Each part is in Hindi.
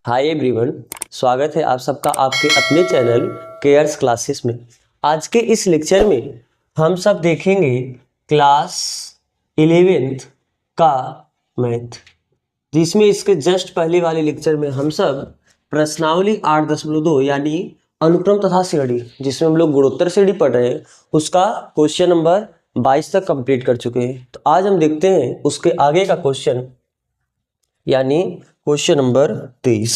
हाय एवरीवन, स्वागत है आप सबका आपके अपने चैनल केयर्स क्लासेस में। आज के इस लेक्चर में हम सब देखेंगे क्लास 11th का मैथ, जिसमें इसके जस्ट पहले वाले लेक्चर में हम सब प्रश्नावली 8.2 यानी अनुक्रम तथा श्रेणी, जिसमें हम लोग गुणोत्तर श्रेणी पढ़ रहे हैं, उसका क्वेश्चन नंबर 22 तक कंप्लीट कर चुके हैं। तो आज हम देखते हैं उसके आगे का क्वेश्चन, यानी क्वेश्चन नंबर 23।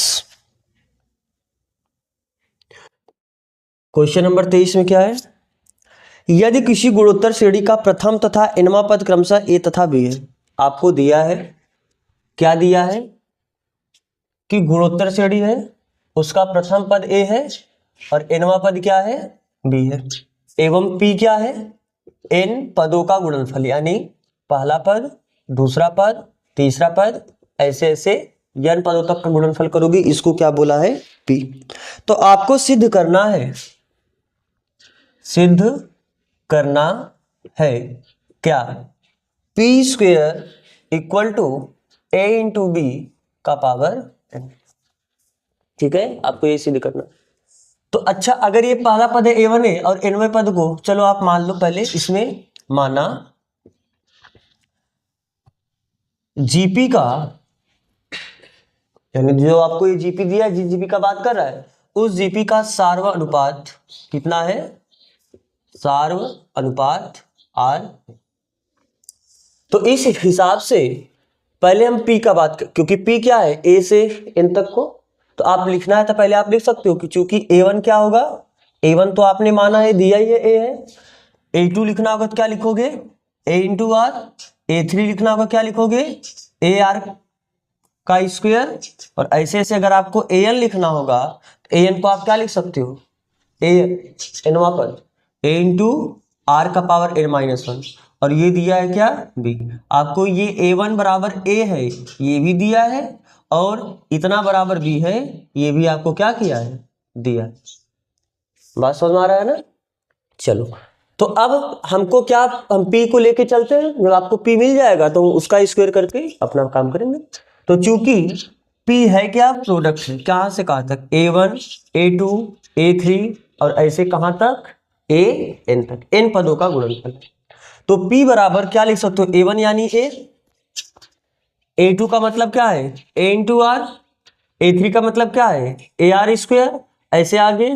क्वेश्चन नंबर 23 में क्या है? यदि किसी गुणोत्तर श्रेणी का प्रथम तथा nवां पद क्रमशः a तथा b है। आपको दिया है, क्या दिया है कि गुणोत्तर श्रेणी है, उसका प्रथम पद a है और nवां पद क्या है, b है, एवं p क्या है, n पदों का गुणनफल, यानी पहला पद, दूसरा पद, तीसरा पद, ऐसे ऐसे n पदों तक का गुणनफल करोगे, इसको क्या बोला है, p। तो आपको सिद्ध करना है, सिद्ध करना है क्या, p square equal to a into B का पावर n। ठीक है, आपको ये सिद्ध करना। तो अच्छा, अगर ये पहला पद है a1 है और nवें पद को चलो आप मान लो, पहले इसमें माना जीपी का, यानी जो आपको ये जीपी दिया है, जिस जीपी का बात कर रहा है, उस जीपी का सार्व अनुपात कितना है, सार्व अनुपात r। तो इस हिसाब से पहले हम p का बात कर, क्योंकि p क्या है, a से n तक को, तो आप लिखना है तो पहले आप लिख सकते हो कि चूंकि a1 क्या होगा, a1 तो आपने माना है, दिया ही है a है, a2 लिखना होगा तो क्या लिखोगे, a इंटू आर, a3 लिखना होगा क्या लिखोगे, a r का स्क्वायर, और ऐसे ऐसे अगर आपको an लिखना होगा तो an को आप क्या लिख सकते हो, a nवां पद a इंटू आर का पावर n माइनस 1, और ये दिया है क्या, b। आपको ये a1 बराबर a है, ये भी दिया है, और इतना बराबर b है, ये भी आपको क्या किया है, दिया है। बात समझ में आ रहा है ना? चलो, तो अब हमको क्या, हम p को लेके चलते हैं, जब आपको p मिल जाएगा तो उसका स्क्वायर करके अपना काम करेंगे। तो चूंकि p है क्या, प्रोडक्ट है, कहां से कहां तक, a1 a2 a3 और ऐसे कहां तक, an तक, n पदों का गुणनफल। तो p बराबर क्या लिख सकते हो, a1 यानी a, a2 का मतलब क्या है, a इंटू आर, a3 का मतलब क्या है, a r स्क्वायर, ऐसे आगे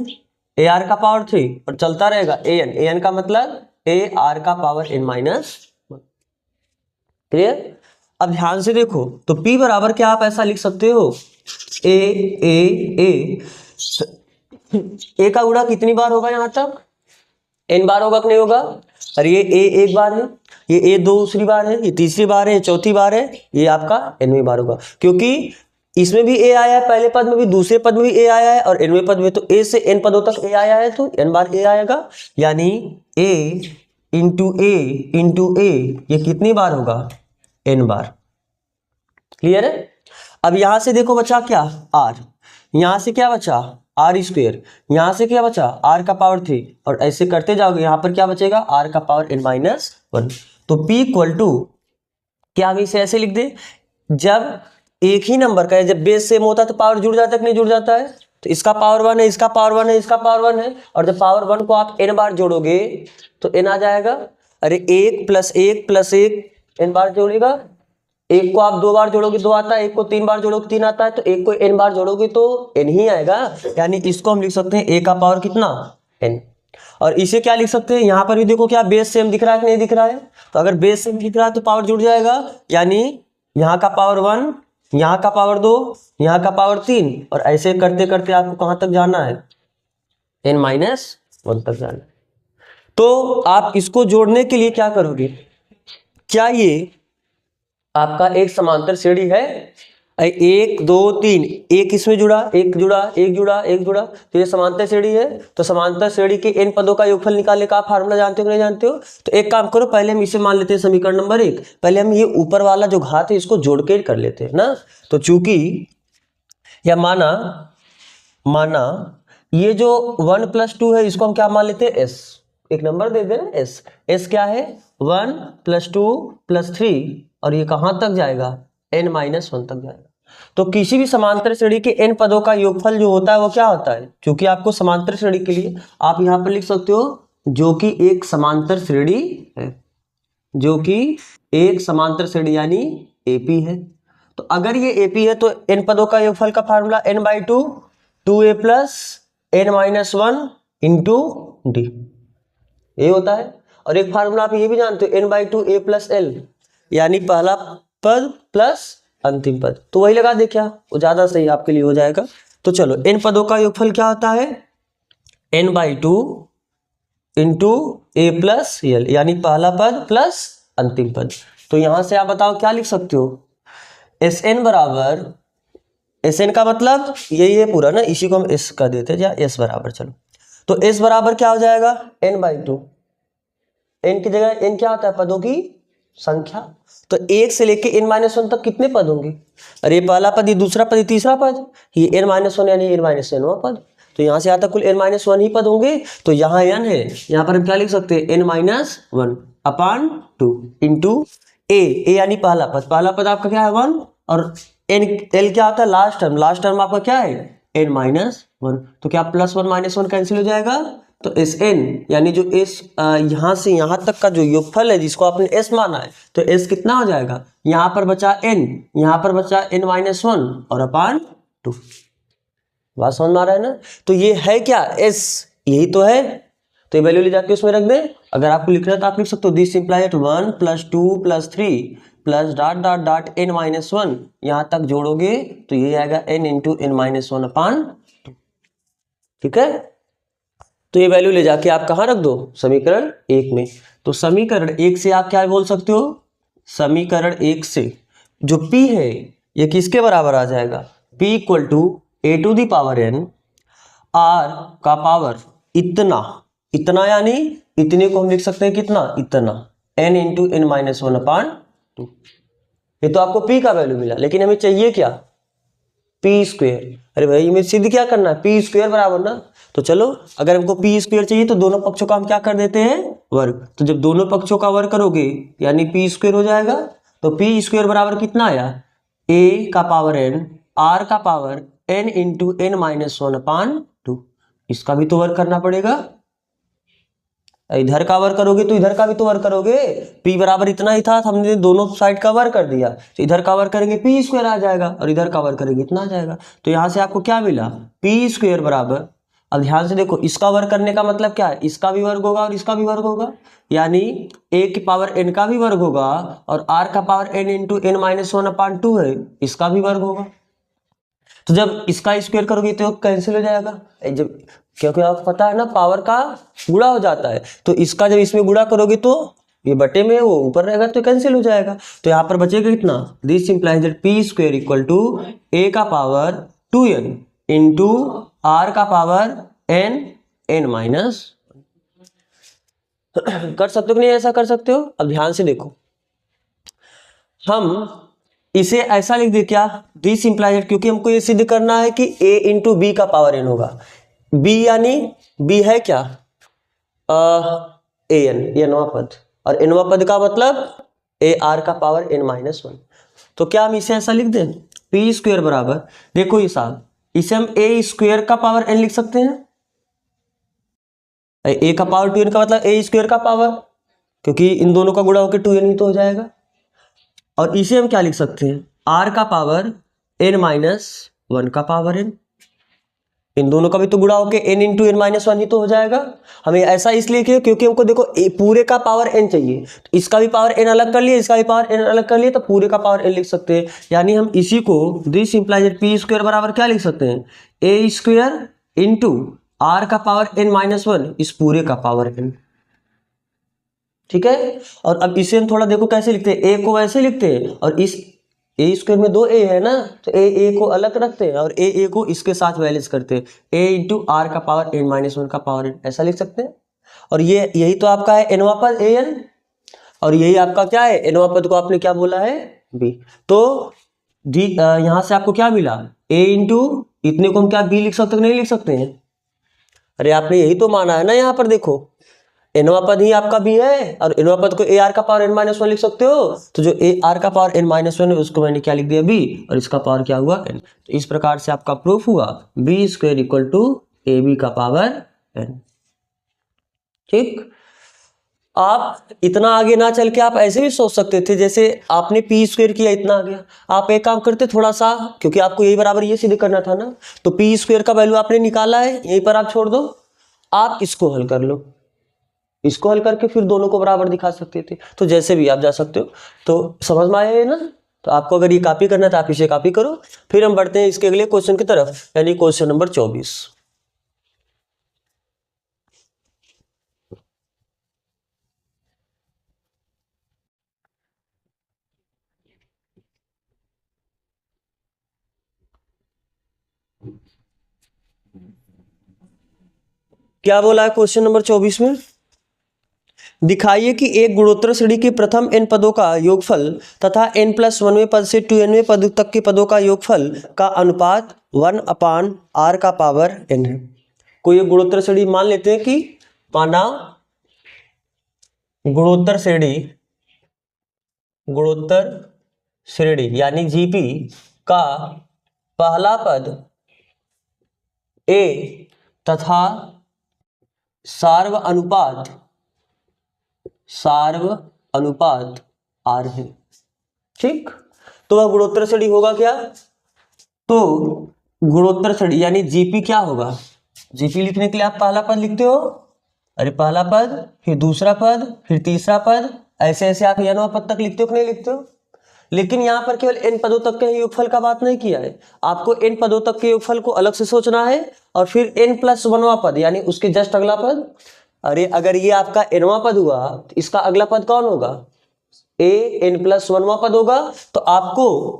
a r का पावर 3 और चलता रहेगा an का मतलब a r का पावर n माइनस 1। क्लियर? अब ध्यान से देखो, तो p बराबर क्या आप ऐसा लिख सकते हो, a का गुणा कितनी बार होगा, यहां तक n बार होगा कि नहीं होगा, और ये a एक बार है, ये a दूसरी बार है, ये तीसरी बार है, ये चौथी बार है, ये आपका nवीं बार होगा, क्योंकि इसमें भी a आया है, पहले पद में भी, दूसरे पद में भी a आया है, और nवें पद में, तो a से n पदों तक a आया है, तो n बार a आएगा, यानी a इंटू a ये कितनी बार होगा, n बार। क्लियर है? अब यहां से देखो बचा क्या, r, यहां से क्या बचा, आर स्क्वेयर, यहां से क्या बचा, r का पावर 3, और ऐसे करते जाओगे, यहां पर क्या बचेगा, r का पावर n माइनस 1। तो p इक्वल टू क्या, हम इसे ऐसे लिख दे, जब एक ही नंबर का है, जब बेस सेम होता है तो पावर जुड़ जाता है कि नहीं जुड़ जाता है, तो इसका पावर 1 है, इसका पावर 1 है, इसका पावर 1 है, और जब पावर 1 को आप n बार जोड़ोगे तो n आ जाएगा, अरे 1 प्लस 1 प्लस 1 n बार जोड़ेगा, एक को आप 2 बार जोड़ोगे 2 आता है, एक को 3 बार जोड़ोगे 3 आता है, तो एक को n बार जोड़ोगे तो n ही आएगा, यानी इसको हम लिख सकते हैं a का पावर कितना, n। और इसे क्या लिख सकते हैं, यहां पर भी देखो क्या बेस सेम दिख रहा है कि नहीं दिख रहा है, तो अगर बेस सेम दिख रहा है तो पावर जुड़ जाएगा, यानी यहाँ का पावर 1, यहाँ का पावर 2, यहाँ का पावर 3, और ऐसे करते करते आपको कहां तक जाना है, n माइनस 1 तक जाना है। तो आप इसको जोड़ने के लिए क्या करोगे, क्या ये आपका एक समांतर श्रेणी है, 1 2 3, एक इसमें जुड़ा, एक जुड़ा, एक जुड़ा, एक जुड़ा, तो ये समांतर श्रेणी है। तो समांतर श्रेणी के n पदों का योगफल निकालने का आप फार्मूला जानते हो कि नहीं जानते हो? तो एक काम करो, पहले हम इसे मान लेते हैं समीकरण नंबर 1, पहले हम ये ऊपर वाला जो घात है इसको जोड़ के कर लेते हैं ना। तो चूंकि या माना ये जो 1 + 2 है, इसको हम क्या मान लेते हैं, s, एक नंबर दे देना s क्या है, 1 + 2 + 3, और ये कहां तक जाएगा, n - 1 तक जाएगा। तो किसी भी समांतर श्रेणी के n पदों का योगफल जो होता है वो क्या होता है, क्योंकि आपको समांतर श्रेणी के लिए आप यहाँ पर लिख सकते हो जो कि एक समांतर श्रेणी है, जो कि एक समांतर श्रेणी यानी एपी है। तो अगर ये एपी है तो n पदों का योगफल का formula n/2 2a plus n-1 into D, ये होता है। और एक फार्मूला आप ये भी जानते हो n/2 a प्लस l, यानी पहला पद प्लस अंतिम पद, तो वही लगा दे क्या, वो ज्यादा सही आपके लिए हो जाएगा। तो चलो n पदों का योगफल क्या होता है, n/2 इंटू ए प्लस एल, यानी पहला पद प्लस अंतिम पद। तो यहां से आप बताओ क्या लिख सकते हो, Sn बराबर, Sn का मतलब यही है पूरा ना, इसी को हम S का देते हैं या S बराबर, चलो तो S बराबर क्या हो जाएगा n/2, n की जगह n क्या होता है, पदों की संख्या। तो 1 से लेके n-1 तक कितने पद होंगे, अरे पहला पद, ये दूसरा पद, ये तीसरा पद, ये n-1 यानी n-nवां पद। तो यहाँ से यहाँ तक कुल n-1 ही पद होंगे। तो यहाँ n है, यहाँ पर हम क्या लिख सकते हैं n-1 अपान 2 इंटू a यानी पहला पद, पहला पद आपका क्या है 1, और l क्या होता है लास्ट टर्म आपका क्या है n-1। तो क्या प्लस 1 -1 कैंसिल हो जाएगा, तो Sn यानी जो S यहाँ से यहाँ तक का जो योगफल है जिसको आपने S माना है, तो S कितना हो जाएगा, यहाँ पर बचा n, यहाँ पर बचा n-1 और अपान 2। बात समझ में आ रहा है ना। तो ये है क्या S, यही तो है। तो ये वैल्यू ले जाके उसमें रख दें। अगर आपको लिखना है तो आप लिख सकते हो this implies 1 + 2 + 3 plus dot dot dot n-1, यहाँ तक जोड़ोगे तो ये आएगा n इंटू n-1 अपान 2। ठीक है, तो ये वैल्यू ले जाके आप कहाँ रख दो, समीकरण 1 में। तो समीकरण 1 से आप क्या बोल सकते हो, समीकरण 1 से जो p है ये किसके बराबर आ जाएगा, p = a⁴n r का पावर इतना, इतना यानी इतने को हम लिख सकते हैं कितना, इतना n इंटू n-1 अपान 2। ये तो आपको p का वैल्यू मिला, लेकिन हमें चाहिए क्या, p²। अरे भाई हमें सिद्ध क्या करना है, p² बराबर ना। तो चलो अगर हमको p² चाहिए तो दोनों पक्षों का हम क्या कर देते हैं, वर्ग। तो जब दोनों पक्षों का वर्ग करोगे यानी p² हो जाएगा। तो p² बराबर कितना आया, a का पावर n r का पावर n इंटू n-1 अपान 2। इसका भी तो वर्ग करना पड़ेगा, इधर का वर्ग करोगे तो इधर का भी तो वर्ग करोगे। p बराबर इतना ही था, हमने दोनों साइड का वर्ग कर दिया, तो इधर का वर्ग करेंगे p² आ जाएगा और इधर का वर्ग करेंगे इतना आ जाएगा। तो यहाँ से आपको क्या मिला, p² बराबर, अब ध्यान से देखो इसका वर्ग करने का मतलब क्या है, इसका भी वर्ग होगा और इसका भी वर्ग होगा, यानी a की पावर n का भी वर्ग होगा और r का पावर n इंटू n-1 अपान 2 है, इसका भी वर्ग होगा। तो जब इसका स्क्वायर करोगे तो कैंसिल हो जाएगा, जब क्योंकि आपको पता है ना पावर का गुणा हो जाता है, तो इसका जब इसमें गुणा करोगे तो ये बटे में वो ऊपर रहेगा तो कैंसिल हो जाएगा। तो यहाँ पर बचेगा कितना, this implies that p² = a का पावर 2n इंटू r का पावर n कर सकते हो कि नहीं, ऐसा कर सकते हो। अब ध्यान से देखो, हम इसे ऐसा लिख दे क्या, दिस इंप्लाइज, क्योंकि हमको ये सिद्ध करना है कि a इंटू बी का पावर n होगा। b यानी b है क्या, an, ये नवा पद, और nवां पद का मतलब a r का पावर n-1। तो क्या हम इसे ऐसा लिख दें, p² बराबर, देखो ये साहब, इसे हम a² का पावर n लिख सकते हैं, a का पावर 2n का मतलब a² का पावर, क्योंकि इन दोनों का गुणा होकर 2n ही तो हो जाएगा। और इसे हम क्या लिख सकते हैं, r का पावर n-1 का पावर n, इन दोनों का भी तो गुणा होकर n इंटू n-1 ही तो हो जाएगा। हमें ऐसा इसलिए किया क्योंकि हमको देखो पूरे का पावर n चाहिए, तो इसका भी पावर n अलग कर लिए, इसका भी पावर n अलग कर लिए, तो पूरे का पावर n लिख सकते हैं। यानी हम इसी को दिस इंप्लाइज p² बराबर क्या लिख सकते हैं, a² इंटू r का पावर n-1 इस पूरे का पावर n। ठीक है, और अब इसे हम थोड़ा देखो कैसे लिखते हैं, a को वैसे लिखते हैं और इस a² में 2 a है ना, तो a को अलग रखते हैं और a को इसके साथ बैलेंस करते हैं, a इंटू r का पावर n-1 का पावर n, ऐसा लिख सकते हैं। और ये यही तो आपका है nवां पद an, और यही आपका क्या है, nवां पद को आपने क्या बोला है b। तो यहाँ से आपको क्या मिला, a इंटू इतने को हम क्या b लिख सकते हैं, नहीं लिख सकते हैं। अरे आपने यही तो माना है ना, यहाँ पर देखो एनवा पद ही आपका बी है और एनवा पद को ए आर का पावर एन माइनस वन लिख सकते हो, तो जो ए आर का पावर एन माइनस वन है उसको मैंने क्या लिख दिया बी और इसका पावर क्या हुआ एन। तो इस प्रकार से आपका प्रूफ हुआ B square equal to A B का पावर एन। ठीक, आप इतना आगे ना चल के आप ऐसे भी सोच सकते थे, जैसे आपने पी स्क्वायर किया इतना आ गया, आप एक काम करते थोड़ा सा, क्योंकि आपको यही बराबर ये सिद्ध करना था ना, तो पी स्क्वायर का वैल्यू आपने निकाला है यहीं पर आप छोड़ दो, आप इसको हल कर लो, इसको हल करके फिर दोनों को बराबर दिखा सकते थे। तो जैसे भी आप जा सकते हो। तो समझ में आया है ना? तो आपको अगर ये कॉपी करना है तो आप इसे कॉपी करो। फिर हम बढ़ते हैं इसके अगले क्वेश्चन की तरफ, यानी क्वेश्चन नंबर 24। क्या बोला है क्वेश्चन नंबर 24 में? दिखाइए कि एक गुणोत्तर श्रेणी के प्रथम n पदों का योगफल तथा n+1वें पद से 2nवें पद तक के पदों का योगफल का अनुपात 1/r का पावर n है। कोई एक गुणोत्तर श्रेणी मान लेते हैं कि माना गुणोत्तर श्रेणी यानी जीपी का पहला पद a तथा सार्व अनुपात r है। ठीक, तो वह गुणोत्तर श्रेणी होगा क्या? तो गुणोत्तर श्रेणी यानी जीपी क्या होगा? जीपी लिखने के लिए आप पहला पद लिखते हो, अरे पहला पद फिर दूसरा पद फिर तीसरा पद, ऐसे ऐसे आप n पद तक लिखते हो कि नहीं लिखते हो? लेकिन यहाँ पर केवल n पदों तक के योगफल का बात नहीं किया है, आपको n पदों तक के योगफल को अलग से सोचना है और फिर n+1वां पद यानी उसके जस्ट अगला पद। अरे अगर ये आपका nवां पद हुआ तो इसका अगला पद कौन होगा? n+1वां पद होगा। तो आपको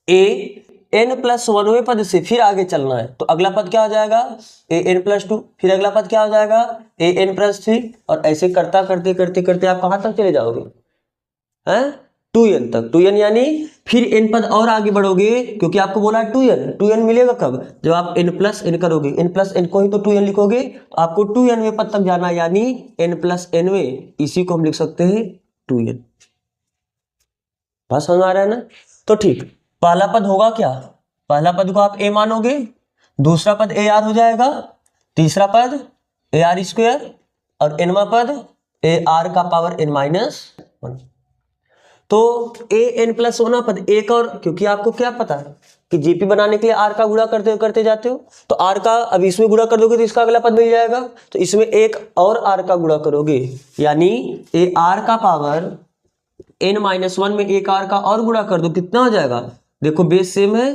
n+1वें पद से फिर आगे चलना है, तो अगला पद क्या हो जाएगा? an+2, फिर अगला पद क्या हो जाएगा? an+3, और ऐसे करता करते करते करते आप कहां तक चले जाओगे? हैं 2n तक। 2n यानी फिर n पद और आगे बढ़ोगे, क्योंकि आपको बोला 2n मिलेगा कब? जब आप n+n करोगे, n+n को ही तो 2n लिखोगे, आपको 2nवें पद तक जाना यानी n+nवें, इसी को हम लिख सकते हैं 2n। बात समझ आ रहा है ना? तो ठीक, पहला पद होगा क्या? पहला पद को आप a मानोगे, दूसरा पद ar हो जाएगा, तीसरा पद ar² और nवां पद ar का पावर n-1। तो an+1 पद एक और, क्योंकि आपको क्या पता है कि जीपी बनाने के लिए r का गुणा करते जाते हो, तो r का अब इसमें गुणा कर दोगे तो इसका अगला पद मिल जाएगा, तो इसमें एक और r का गुणा करोगे यानी ar का पावर n-1 में एक r का और गुणा कर दो, कितना हो जाएगा? देखो बेस सेम है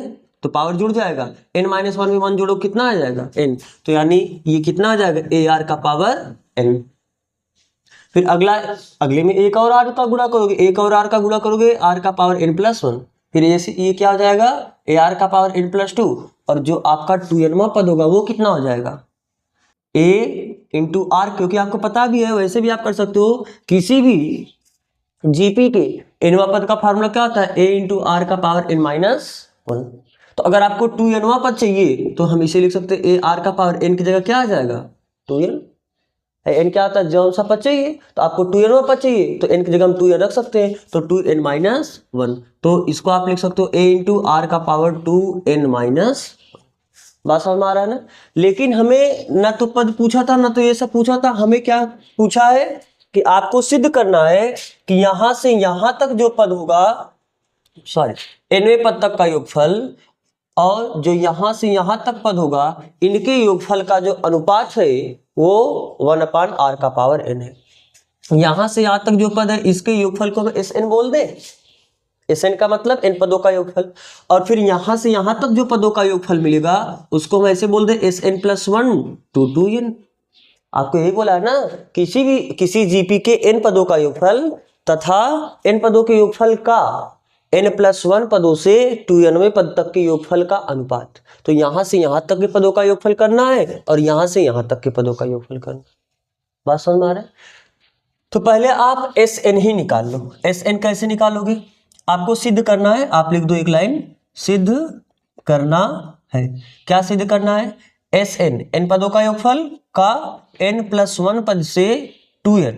तो पावर जुड़ जाएगा, n-1 में 1 जोड़ो कितना आ जाएगा? n। तो यानी ये कितना आ जाएगा? ar का पावर n। फिर अगले में एक और r का गुणा करोगे, एक और r का गुणा करोगे, r का पावर n+1, फिर ये क्या हो जाएगा? ar का पावर n+2, और जो आपका 2nवां पद होगा वो कितना हो जाएगा? a इंटू r, क्योंकि आपको पता भी है, वैसे भी आप कर सकते हो, किसी भी जीपी के nवां पद का फार्मूला क्या होता है? a इंटू r का पावर n-1। तो अगर आपको 2nवां पद चाहिए तो हम इसे लिख सकते हैं a r का पावर n की जगह क्या आ जाएगा? 2n। n क्या होता है? जौन सा पद चाहिए, तो आपको 2nवां पद चाहिए तो n की जगह हम 2n रख सकते हैं, तो 2n-1। तो इसको आप लिख सकते हो a इंटू r का पावर 2n-1। बात समझ में आ रहा है ना? लेकिन हमें ना तो पद पूछा था ना तो ये सब पूछा था, हमें क्या पूछा है कि आपको सिद्ध करना है कि यहां से यहां तक जो पद होगा, nवें पद तक का योगफल और जो यहां से यहां तक पद होगा, इनके योगफल का जो अनुपात है वो 1/r का पावर n है। यहां से यहां तक जो पद है इसके योगफल को Sn बोल दे। Sn का मतलब n पदों का योगफल, और फिर यहां से यहां तक जो पदों का योगफल मिलेगा उसको हम ऐसे बोल दे Sn+1 to 2n। आपको यही बोला है ना, किसी जीपी के n पदों का योगफल तथा n पदों के योगफल का n+1 पदों से 2nवें पद तक के योगफल का अनुपात। तो यहां से यहां तक के पदों का योगफल करना है और यहां से यहां तक के पदों का योगफल करना। बात समझ में आ रहा है? तो पहले आप Sn ही निकाल लो। Sn कैसे निकालोगे? आपको सिद्ध करना है, आप लिख दो एक लाइन, सिद्ध करना है। क्या सिद्ध करना है? एस एन पदों का योगफल का n+1 पद से 2n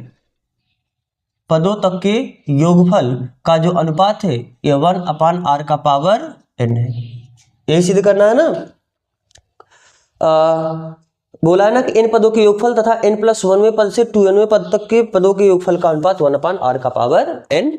पदों तक के योगफल का जो अनुपात है ये 1/r का पावर n है। यही सिद्ध करना है ना। बोला है ना कि n पदों के योगफल तथा n+1वें पद से 2nवें पद तक के पदों के योगफल का अनुपात 1/r का पावर n।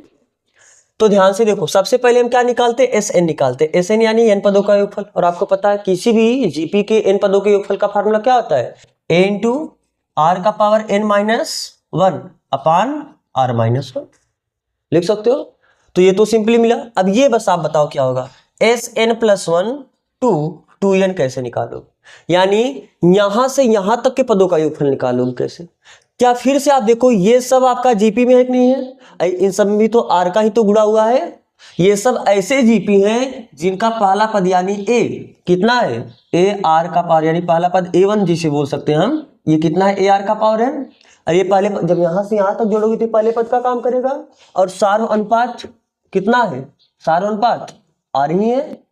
तो ध्यान से देखो, सबसे पहले हम क्या निकालते हैं, एस एन निकालते हैं। एस एन यानी n पदों का योगफल, और आपको पता है किसी भी जीपी के n पदों के योगफल का फार्मूला क्या होता है, a इंटू आर का पावर n-1/r-1 लिख सकते हो। तो ये तो सिंपली मिला। अब ये बस आप बताओ क्या होगा, S N plus 1 to 2n कैसे निकालोगे, यानी यहां से यहां तक के पदों का योगफल निकालोगे कैसे। क्या फिर से आप देखो, ये सब आपका जीपी में है कि नहीं है, इन सब में भी तो आर का ही तो गुणा हुआ है। ये सब ऐसे जीपी हैं जिनका पहला पद यानी ए कितना है, ए आर का पावर, यानी पहला पद a1 जिसे बोल सकते हैं हम, ये कितना है, ए आर का पावर है। और ये पहले जब यहां से यहां तक जोड़ोगे तो पहले पद का काम करेगा। और सार अनुपात कितना है, सार अनुपात आर ही है।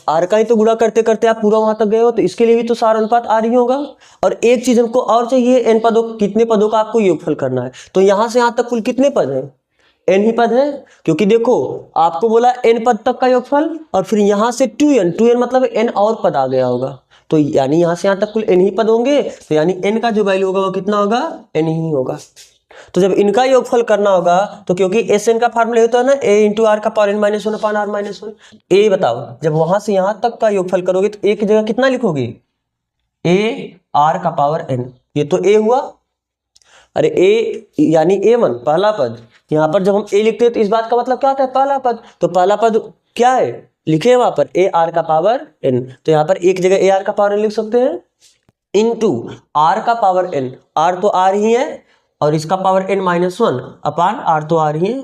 आर का ही तो गुणा करते करते आप पूरा वहां तक गए हो, तो इसके लिए भी तो सार अनुपात आर ही होगा। और एक चीज हमको और चाहिए, एन पदों, कितने पदों का आपको योगफल करना है। तो यहां से यहां तक कुल कितने पद हैं, एन ही पद है। क्योंकि देखो आपको बोला एन पद तक का योगफल, और फिर यहां से 2n मतलब एन और पद आ गया होगा, तो यानी यहां से यहां तक कुल एन ही पद होंगे। तो यानी एन का जो वैल्यू होगा वो कितना होगा, एन ही होगा। तो जब इनका योगफल करना होगा, तो क्योंकि एस एन का फार्मूला होता है ना, ए इंटू आर का पावर n-1/r-1। ए बताओ, जब वहां से यहां तक का योगफल करोगे तो ए की जगह कितना लिखोगे, ए आर का पावर n। ये तो ए हुआ, अरे ए यानी a1 पहला पद। यहां पर जब हम ए लिखते हैं तो इस बात का मतलब क्या होता है, पहला पद। तो पहला पद क्या है, लिखे वहां पर ए आर का पावर n। तो यहां पर एक जगह ए आर का पावर n लिख सकते हैं, इंटू आर का पावर n, आर तो आर ही है, और इसका पावर n-1/r तो आर ही है।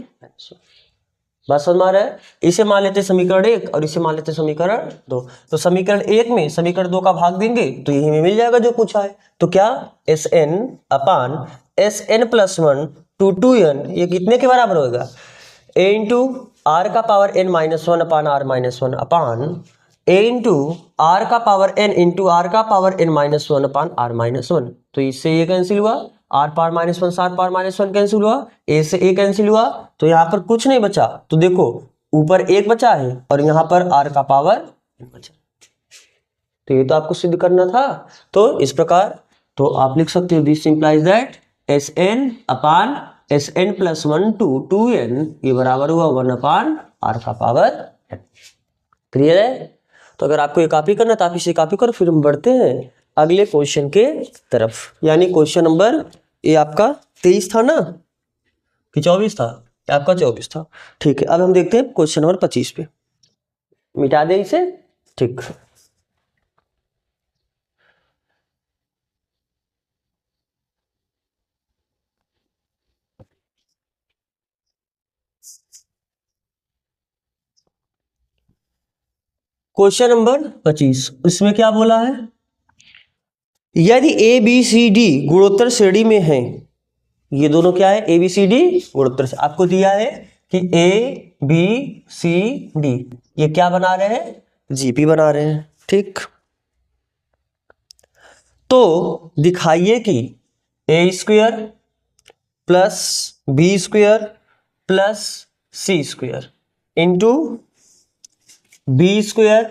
बात समझ में आ रहा है। इसे मान लेते समीकरण 1 और इसे मान लेते समीकरण 2। तो समीकरण 1 में समीकरण 2 का भाग देंगे तो यही में मिल जाएगा जो पूछा है। तो क्या, S N plus 1 to 2n ये कितने के बराबर होगा, a इंटू आर का power n-1/r-1 upon a into R का पावर n इंटू आर का पावर n-1/r-1। तो इससे ये कैंसिल हुआ, आर पावर -1 सार पावर -1 कैंसिल हुआ, ए से ए कैंसिल हुआ, तो यहाँ पर कुछ नहीं बचा। तो देखो ऊपर 1 बचा है और यहाँ पर आर का पावर बचा। तो ये तो आपको सिद्ध करना था। तो इस प्रकार तो आप लिख सकते हो, this implies that S N upon S N plus 1 to 2n ये बराबर हुआ 1/r का पावर n। क्लियर है। तो अगर आपको ये कॉपी करना तो आप इसे कॉपी करो। फिर हम बढ़ते हैं अगले क्वेश्चन के तरफ, यानी क्वेश्चन नंबर, ये आपका 23 था ना कि 24 था, आपका 24 था। ठीक है, अब हम देखते हैं क्वेश्चन नंबर 25 पे। मिटा दे इसे, ठीक। क्वेश्चन नंबर 25, इसमें क्या बोला है, यदि ए बी सी डी गुणोत्तर श्रेणी में है, ये दोनों क्या है, ए बी सी डी गुणोत्तर से आपको दिया है कि ए बी सी डी ये क्या बना रहे हैं, जीपी बना रहे हैं। ठीक, तो दिखाइए कि A square plus B square plus C square into B square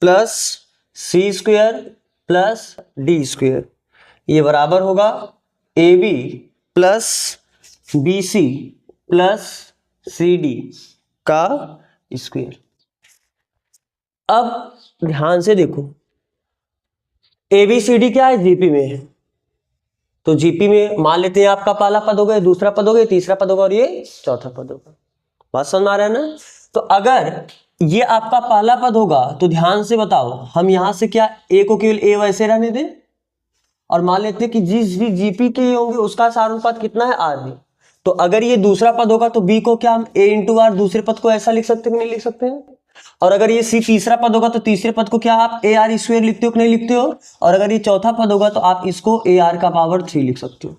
plus C square plus D square ये बराबर होगा A B plus B C plus C D का स्क्वायर। अब ध्यान से देखो, ए बी सी डी क्या है, जीपी में है। तो जीपी में मान लेते हैं आपका पहला पद होगा, दूसरा पद होगा, तीसरा पद होगा और ये चौथा पद होगा। बात समझ में आ रहा है ना। तो अगर ये आपका पहला पद होगा तो ध्यान से बताओ, हम यहां से क्या ए को केवल ए वैसे रहने दें, और मान लेते हैं कि जिस भी जीपी के होंगे उसका सार अनुपात कितना है, आर है। तो अगर ये दूसरा पद होगा तो बी को क्या हम ए इंटू आर दूसरे पद को ऐसा लिख सकते हैं कि नहीं लिख सकते हैं। और अगर ये सी तीसरा पद होगा तो तीसरे पद को क्या आप ए आर स्क्वायर लिखते हो कि नहीं लिखते हो। और अगर ये चौथा पद होगा तो आप इसको ए आर का पावर 3 लिख सकते हो।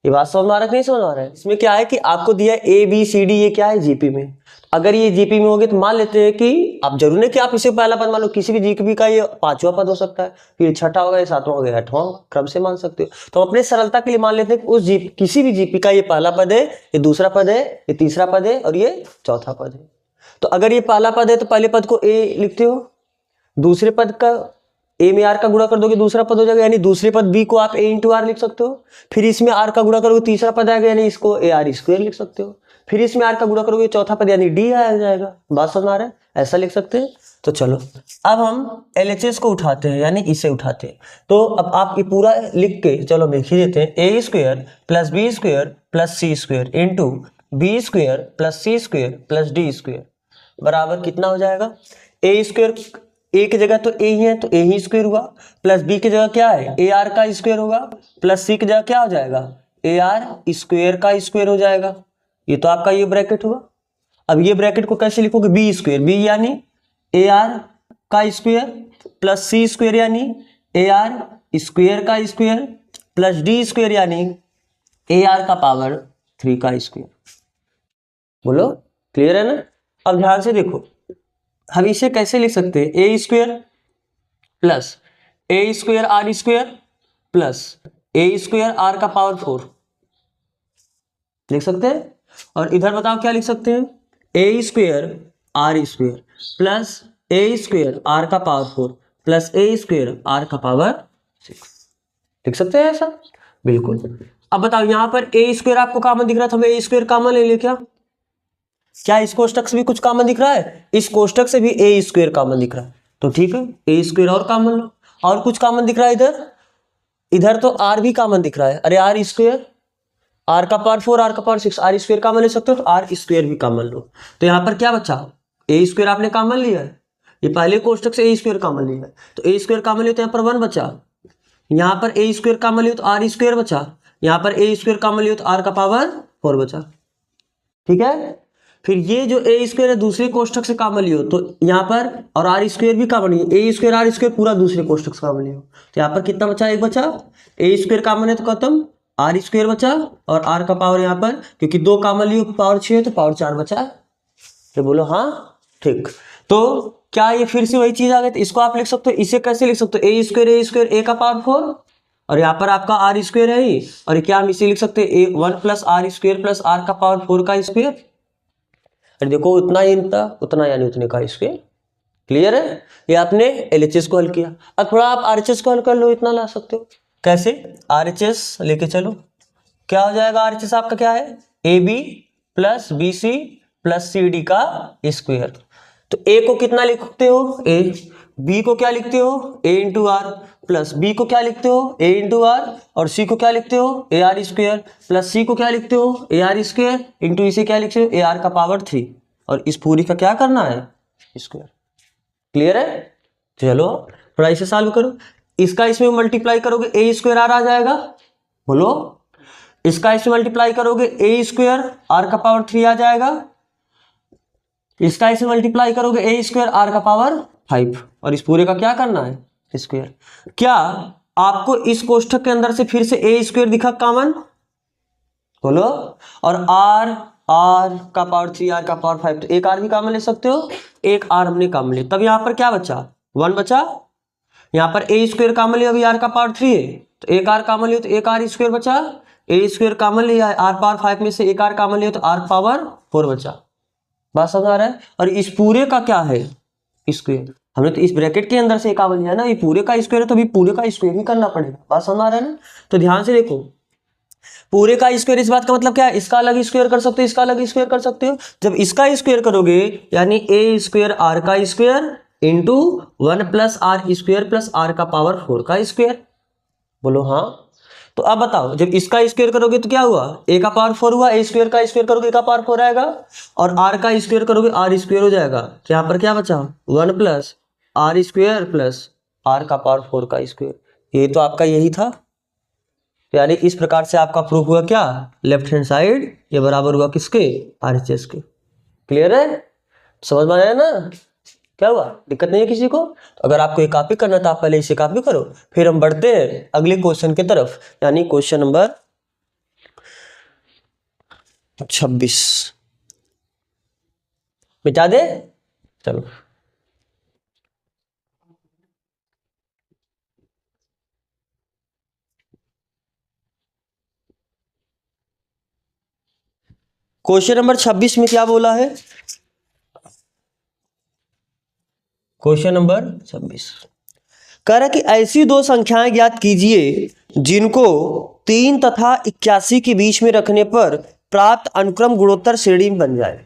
ये बात समझ में आ रहा है नहीं समझ आ रहा है। इसमें क्या है कि आपको दिया ए बी सी डी ये क्या है, जीपी में। अगर ये जीपी में होगे तो मान लेते हैं कि आप जरूर नहीं कि आप इसे पहला पद मान लो, किसी भी जीपी का ये पांचवा पद हो सकता है, फिर छठा होगा, ये सातवां होगा, आठवां होगा, क्रम से मान सकते हो। तो अपने सरलता के लिए मान लेते हैं कि उस किसी भी जीपी का ये पहला पद है, ये दूसरा पद है, ये तीसरा पद है और ये चौथा पद है। तो अगर ये पहला पद है तो पहले पद को ए लिखते हो, दूसरे पद का ए में आर का गुणा कर दोगे दूसरा पद हो जाएगा, यानी दूसरे पद बी को आप ए इंटू आर लिख सकते हो। फिर इसमें आर का गुणा करोगे तीसरा पद आएगा, यानी इसको ए आर स्क्वायर लिख सकते हो। फिर इसमें आर का गुणा करोगे चौथा पद यानी डी आ जाएगा। बात समझ आ रहा है? ऐसा लिख सकते हैं। तो चलो अब हम LHS को उठाते हैं, यानी इसे उठाते हैं। तो अब आप ये पूरा लिख के चलो लिख ही देते हैं, A square plus B square plus C square into B square plus C square plus D square बराबर कितना हो जाएगा? ए स्क्वायर ए की जगह तो ए ही है तो ए ही स्क्वायर हुआ, प्लस बी की जगह क्या है ए आर का स्क्वायर होगा, प्लस सी की जगह क्या हो जाएगा ए आर स्क्वायर का स्क्वायर हो जाएगा। ये तो आपका ये ब्रैकेट हुआ। अब ये ब्रैकेट को कैसे लिखोगे? बी स्क्वायर, बी यानी ए आर का स्क्वायर प्लस सी स्क्वायर यानी ए आर स्क्वायर का स्क्वायर प्लस डी स्क्वायर यानी ए आर का पावर 3 का स्क्वायर। बोलो क्लियर है ना? अब ध्यान से देखो, हम इसे कैसे लिख सकते हैं? A square plus A square R square plus A square R का पावर 4 लिख सकते हैं। और इधर बताओ क्या लिख सकते हैं? A square R square plus A square R का power 4 plus A square R का पावर 6 लिख सकते हैं ऐसा? बिल्कुल। अब बताओ यहां पर ए स्क्वायर आपको कॉमन दिख रहा था, हमें ए स्क्वायर कॉमन ले लिया क्या इस कोष्टक से भी कुछ कॉमन दिख रहा है? इस कोष्टक से भी ए स्क्वायर कॉमन दिख रहा है, तो ठीक है ए स्क्वायर और कॉमन लो। और कुछ कॉमन दिख रहा है इधर? इधर तो आर भी कॉमन दिख रहा है। अरे आर स्क्वायर, आर का पावर 4 आर का पावर 6, आर स्क्वायर कॉमन ले सकते हो तो आर स्क्वायर भी कॉमन लो। तो यहाँ पर क्या बचा? ए स्क्वायर आपने कॉमन लिया है, ये पहले कोष्टक से ए स्क्वायर कॉमन लिया है, तो ए स्क्वायर कॉमन लिया तो यहाँ पर 1 बचा। यहाँ पर ए स्क्वायर कॉमन लिया तो आर स्क्वायर बचा। यहाँ पर ए स्क्वायर कॉमन लिया तो आर का पावर 4 बचा। ठीक है? फिर ये जो ए स्क्वायर है दूसरे कोष्टक से कॉमन लियो तो यहाँ पर, और आर स्क्वायर भी कॉमन लियो, ए स्क्वायर आर स्क्वायर पूरा दूसरे कोष्टक से कॉमन लियो, तो यहाँ पर कितना बचा? 1 बचा। ए स्क्वायर कॉमन है तो खत्म, आर स्क्वायर बचा और आर का पावर यहाँ पर क्योंकि 2 कॉमन लियो पावर 6 है तो पावर 4 बचा। तो बोलो हाँ ठीक। तो क्या ये फिर से वही चीज आ गई? तो इसको आप लिख सकते हो, इसे कैसे लिख सकते हो? ए स्क्वायर ए का पावर 4 और यहाँ पर आपका आर स्क्वायर है ही, और क्या हम इसे लिख सकते हैं? 1 plus R square plus R का पावर 4 का स्क्वायर। अरे देखो उतना ही इनता उतना यानी उतने का स्क्वायर। क्लियर है? ये आपने LHS को हल किया। अब थोड़ा आप RHS को हल कर लो, इतना ला सकते हो। कैसे? RHS लेके चलो, क्या हो जाएगा? RHS आपका क्या है? AB plus BC plus CD का स्क्वायर। तो A को कितना लिखते हो? A। B को क्या लिखते हो? A into R plus B को क्या लिखते हो? A इंटू आर और C को क्या लिखते हो? A R square plus C को क्या लिखते हो? ए आर स्क्वायर इंटू इसे क्या लिखते हो? ए आर का पावर 3 और इस पूरी का क्या करना है? स्क्वायर। क्लियर है? चलो थोड़ा इसे सॉल्व करो। इसका इसमें मल्टीप्लाई करोगे ए स्क्वायर आर आ जाएगा। बोलो इसका इसमें मल्टीप्लाई करोगे ए स्क्वायर आर का पावर 3 आ जाएगा। इसका इसमें मल्टीप्लाई करोगे ए स्क्वायर आर का पावर 5 और इस पूरे का क्या करना है? स्क्वायर। क्या आपको इस कोष्ठक के अंदर से फिर से ए स्क्वायर दिखा कॉमन? बोलो। और आर का पावर 3 आर का पावर 5, तो एक आर भी कॉमन ले सकते हो, एक आर हमने कॉमन लिया, तब यहाँ पर क्या बचा? 1 बचा। यहाँ पर ए स्क्वायर कॉमन लिया, अभी आर का पावर 3 है तो एक आर कॉमन लिया तो एक आर स्क्वायर बचा। ए स्क्वायर कॉमन लिया है, आर पावर 5 में से एक आर कॉमन लिया तो आर पावर 4 बचा। बात समझ आ रहा है? और इस पूरे का क्या है? स्क्वायर। हमने तो इस ब्रैकेट के अंदर से कॉमन लिया ना, ये पूरे का स्क्वायर है तो अभी पूरे का स्क्वायर ही करना पड़ेगा। बात समझ आ रहा है ना? तो ध्यान से देखो, पूरे का स्क्वायर, इस बात का मतलब क्या है? इसका अलग स्क्वायर कर सकते हो, इसका अलग स्क्वायर कर सकते हो। जब इसका स्क्वायर करोगे यानी ए स्क्वायर आर का square into 1 plus R square plus R का पावर 4 का स्क्वायर। बोलो हाँ। तो अब बताओ जब इसका स्क्वायर करोगे तो क्या हुआ? ए का पावर 4 हुआ, ए स्क्वायर का स्क्वायर करोगे ए का पावर 4 आएगा और आर का स्क्वायर करोगे आर स्क्वायर हो जाएगा। तो यहाँ पर क्या बचा? 1 plus R square plus R का पावर 4 का स्क्वायर। ये तो आपका यही था। यानी इस प्रकार से आपका प्रूफ हुआ क्या? लेफ्ट हैंड साइड ये बराबर हुआ किसके? RHS के। क्लियर है? समझ में आया ना? क्या हुआ? दिक्कत नहीं है किसी को? तो अगर आपको ये कॉपी करना था आप पहले इसे कॉपी करो, फिर हम बढ़ते हैं अगले क्वेश्चन की तरफ, यानी क्वेश्चन नंबर 26। मिटा दे, चलो। क्वेश्चन नंबर 26 में क्या बोला है? क्वेश्चन नंबर 26 कह रहा है कि ऐसी दो संख्याएं ज्ञात कीजिए जिनको 3 तथा 81 के बीच में रखने पर प्राप्त अनुक्रम गुणोत्तर श्रेणी में बन जाए।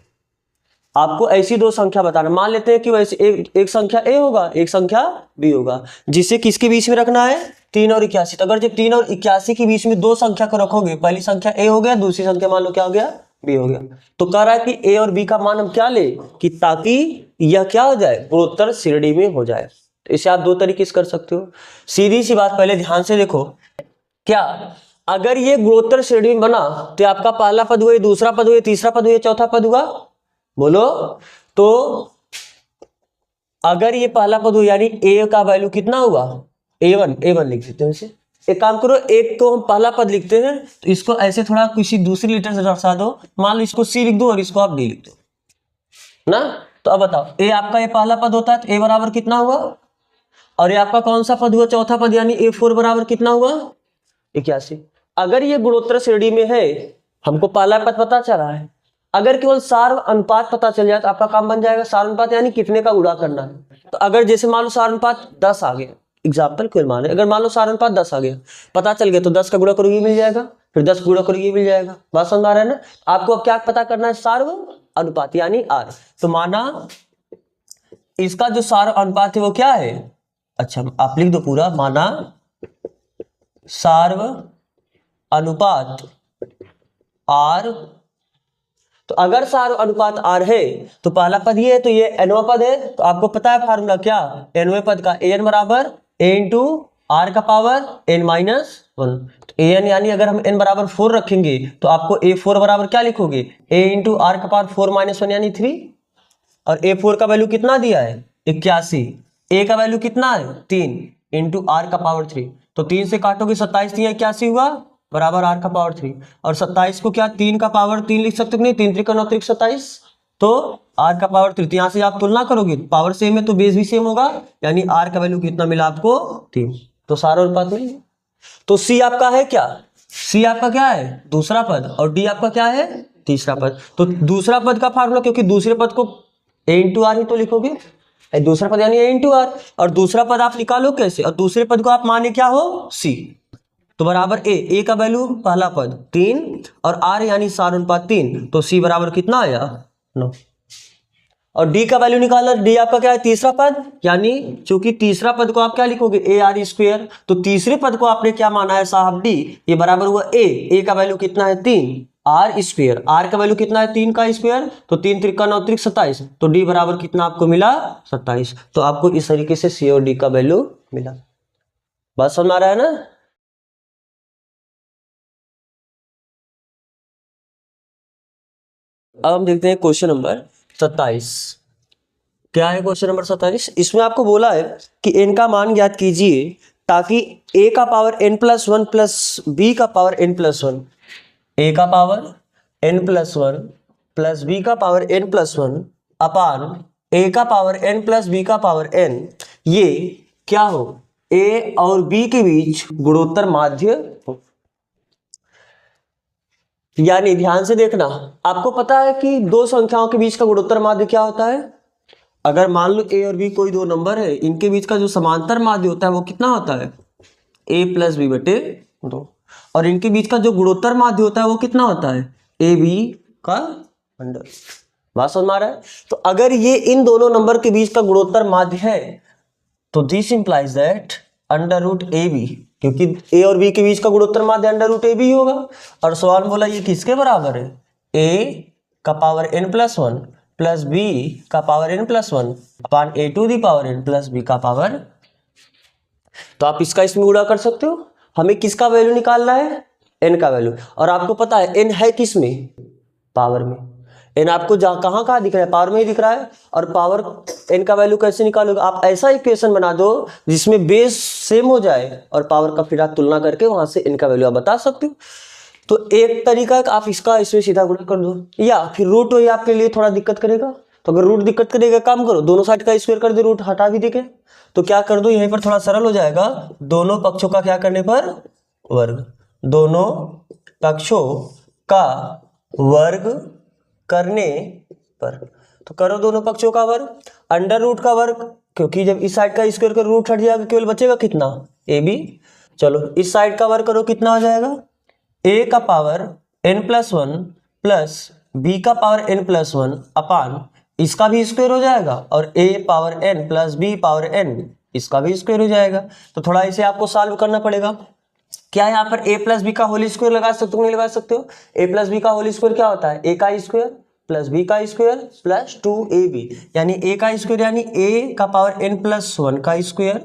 आपको ऐसी दो संख्या बताना, मान लेते हैं कि वैसे एक संख्या ए होगा, एक संख्या बी होगा, जिसे किसके बीच में रखना है? 3 और 81। तो अगर जब 3 और 81 के बीच में दो संख्या को रखोगे, पहली संख्या ए हो गया, दूसरी संख्या मान लो क्या हो गया? बी हो गया। तो कह रहा है कि ए और बी का मान हम क्या ले कि ताकि यह क्या हो जाए? गुणोत्तर श्रेणी में हो जाए। तो इसे आप दो तरीके से कर सकते हो। सीधी सी बात, पहले ध्यान से देखो, क्या अगर ये गुणोत्तर श्रेणी में बना तो आपका पहला पद हुआ, दूसरा पद हुआ, तीसरा पद हुआ, चौथा पद हुआ? बोलो। तो अगर ये पहला पद हुआ यानी ए का वैल्यू कितना हुआ? A1 लिख देते हैं इसे। एक काम करो, एक को हम पहला पद लिखते हैं तो इसको ऐसे थोड़ा किसी दूसरी लेटर से दर्शा दो, मान लो इसको C लिख दो और इसको आप D लिख दो ना। तो अब बताओ, ए आपका ये पहला पद होता है तो ए बराबर कितना हुआ, और ये आपका कौन सा पद हुआ? चौथा पद, यानी A4 बराबर कितना हुआ? 81। अगर ये गुणोत्तर श्रेणी में है, हमको पहला पद पता चला है, अगर केवल सार अनुपात पता चल जाए तो आपका काम बन जाएगा। सार अनुपात यानी कितने का गुणा करना है। तो अगर जैसे मान लो सार अनुपात 10 आ गया, एग्जाम्पल क्यों माने, अगर मान लो सार अनुपात 10 आ गया, पता चल गया, तो 10 का गुणा करोगे मिल जाएगा, फिर 10 गुणा करोगे मिल जाएगा। बात समझ आ रहा है ना? आपको अब क्या पता करना है? सार्व अनुपात यानी आर। तो माना इसका जो सार अनुपात है वो क्या है? अच्छा आप लिख दो पूरा, माना सार्व अनुपात आर। तो अगर सार अनुपात आर है तो पहला पद ये है, तो ये nवां पद है। तो आपको पता है फार्मूला क्या? nवें पद का an बराबर a इंटू आर का पावर n-1। तो an यानी अगर हम n बराबर 4 रखेंगे तो आपको a4 बराबर क्या लिखोगे? a इंटू आर का पावर 4-1 यानी 3। और a4 का वैल्यू कितना दिया है? 81। a का वैल्यू कितना है? 3 इंटू आर का पावर 3। तो 3 से काटोगे 27, 3 81 हुआ बराबर आर का पावर 3। और 27 को क्या 3 का पावर 3 लिख सकते हो? नहीं, 3 3 9 27, तो आर का पावर 3। तो यहाँ से आप तुलना करोगे, पावर सेम है तो बेस भी सेम होगा, यानी आर का वैल्यू कितना मिला आपको? 3। तो सारा अनुपात मिल गया। तो सी आपका है क्या? सी आपका क्या है? दूसरा पद, और डी आपका क्या है? तीसरा पद। तो दूसरा पद का फार्मूला, क्योंकि दूसरे पद को a इंटू आर ही तो लिखोगे, दूसरा पद यानी a इंटू आर, और दूसरा पद आप निकालो कैसे? और दूसरे पद को आप माने क्या हो? सी। तो बराबर ए का वैल्यू पहला पद 3 और आर यानी सार अनुपात 3, तो सी बराबर कितना आया? 9। और डी का वैल्यू निकालना, डी आपका क्या है? तीसरा पद, यानी चूंकि तीसरा पद को आप क्या लिखोगे? ए आर स्क्वायर। तो तीसरे पद को आपने क्या माना है साहब? डी। ये बराबर हुआ ए का वैल्यू कितना है? 3 आर स्क्वायर, आर का वैल्यू कितना है? 3 का स्क्वायर, तो 3 3 9 27, तो डी बराबर कितना आपको मिला? 27। तो आपको इस तरीके से सी और डी का वैल्यू मिला। बात समझ आ रहा है ना? अब हम देखते हैं क्वेश्चन नंबर 27। क्या है क्वेश्चन नंबर 27? इसमें आपको बोला है कि n का मान ज्ञात कीजिए ताकि a का पावर n+1 प्लस b का पावर n+1, a का पावर n+1 प्लस b का पावर n+1 अपान a का पावर n प्लस b का पावर n, ये क्या हो? a और b के बीच गुणोत्तर माध्य हो। यानी ध्यान से देखना, आपको पता है कि दो संख्याओं के बीच का गुणोत्तर माध्य क्या होता है? अगर मान लो a और b कोई दो नंबर है, इनके बीच का जो समांतर माध्य होता है वो कितना होता है? a प्लस बी बटे 2। और इनके बीच का जो गुणोत्तर माध्य होता है वो कितना होता है? ए बी का अंडर। बात समझ में आ रहा है? तो अगर ये इन दोनों नंबर के बीच का गुणोत्तर माध्य है तो this implies that under root A B, क्योंकि a और b के बीच का गुणोत्तर माध्य अंडर रूट ए बी होगा। और सवाल बोला ये किसके बराबर है? a का पावर n+1 प्लस b का power n+1 upon a to the power n plus b का पावर। तो आप इसका इसमें गुणा कर सकते हो। हमें किसका वैल्यू निकालना है? n का वैल्यू। और आपको पता है n है किस में? पावर में। n आपको जहां कहाँ दिख रहा है? पावर में ही दिख रहा है। और पावर n का वैल्यू कैसे निकालोगे? आप ऐसा इक्वेशन बना दो जिसमें बेस सेम हो जाए और पावर का फिर आप तुलना करके वहां से n का वैल्यू आप बता सकते हो। तो एक तरीका आप इसका इसमें सीधा गुणा कर दो, या फिर रूट हो, आपके लिए थोड़ा दिक्कत करेगा। तो अगर रूट दिक्कत करेगा, काम करो दोनों साइड का स्क्वायर कर दो, रूट हटा भी देके, तो क्या कर दो यहीं पर थोड़ा सरल हो जाएगा, दोनों पक्षों का क्या करने पर वर्ग, दोनों पक्षों का वर्ग करने पर, तो करो दोनों पक्षों का वर्ग, अंडर रूट का वर्ग, क्योंकि जब इस साइड का स्क्वायर का रूट हट जाएगा केवल बचेगा कितना ए बी। चलो इस साइड का वर्ग करो, कितना हो जाएगा ए का पावर n+1 प्लस बी का पावर n+1 अपान इसका भी स्क्वायर हो जाएगा, और a power n plus B power n इसका भी स्क्वायर हो जाएगा। तो थोड़ा इसे आपको सॉल्व करना पड़ेगा। क्या यहाँ पर a प्लस बी का होल स्क्वायर लगा सकते हो, नहीं लगा सकते हो? a प्लस बी का होल स्क्वायर क्या होता है, a का स्क्वायर प्लस बी का स्क्वायर प्लस 2ab, यानी a का स्क्वायर यानी a का पावर n+1 का स्क्वायर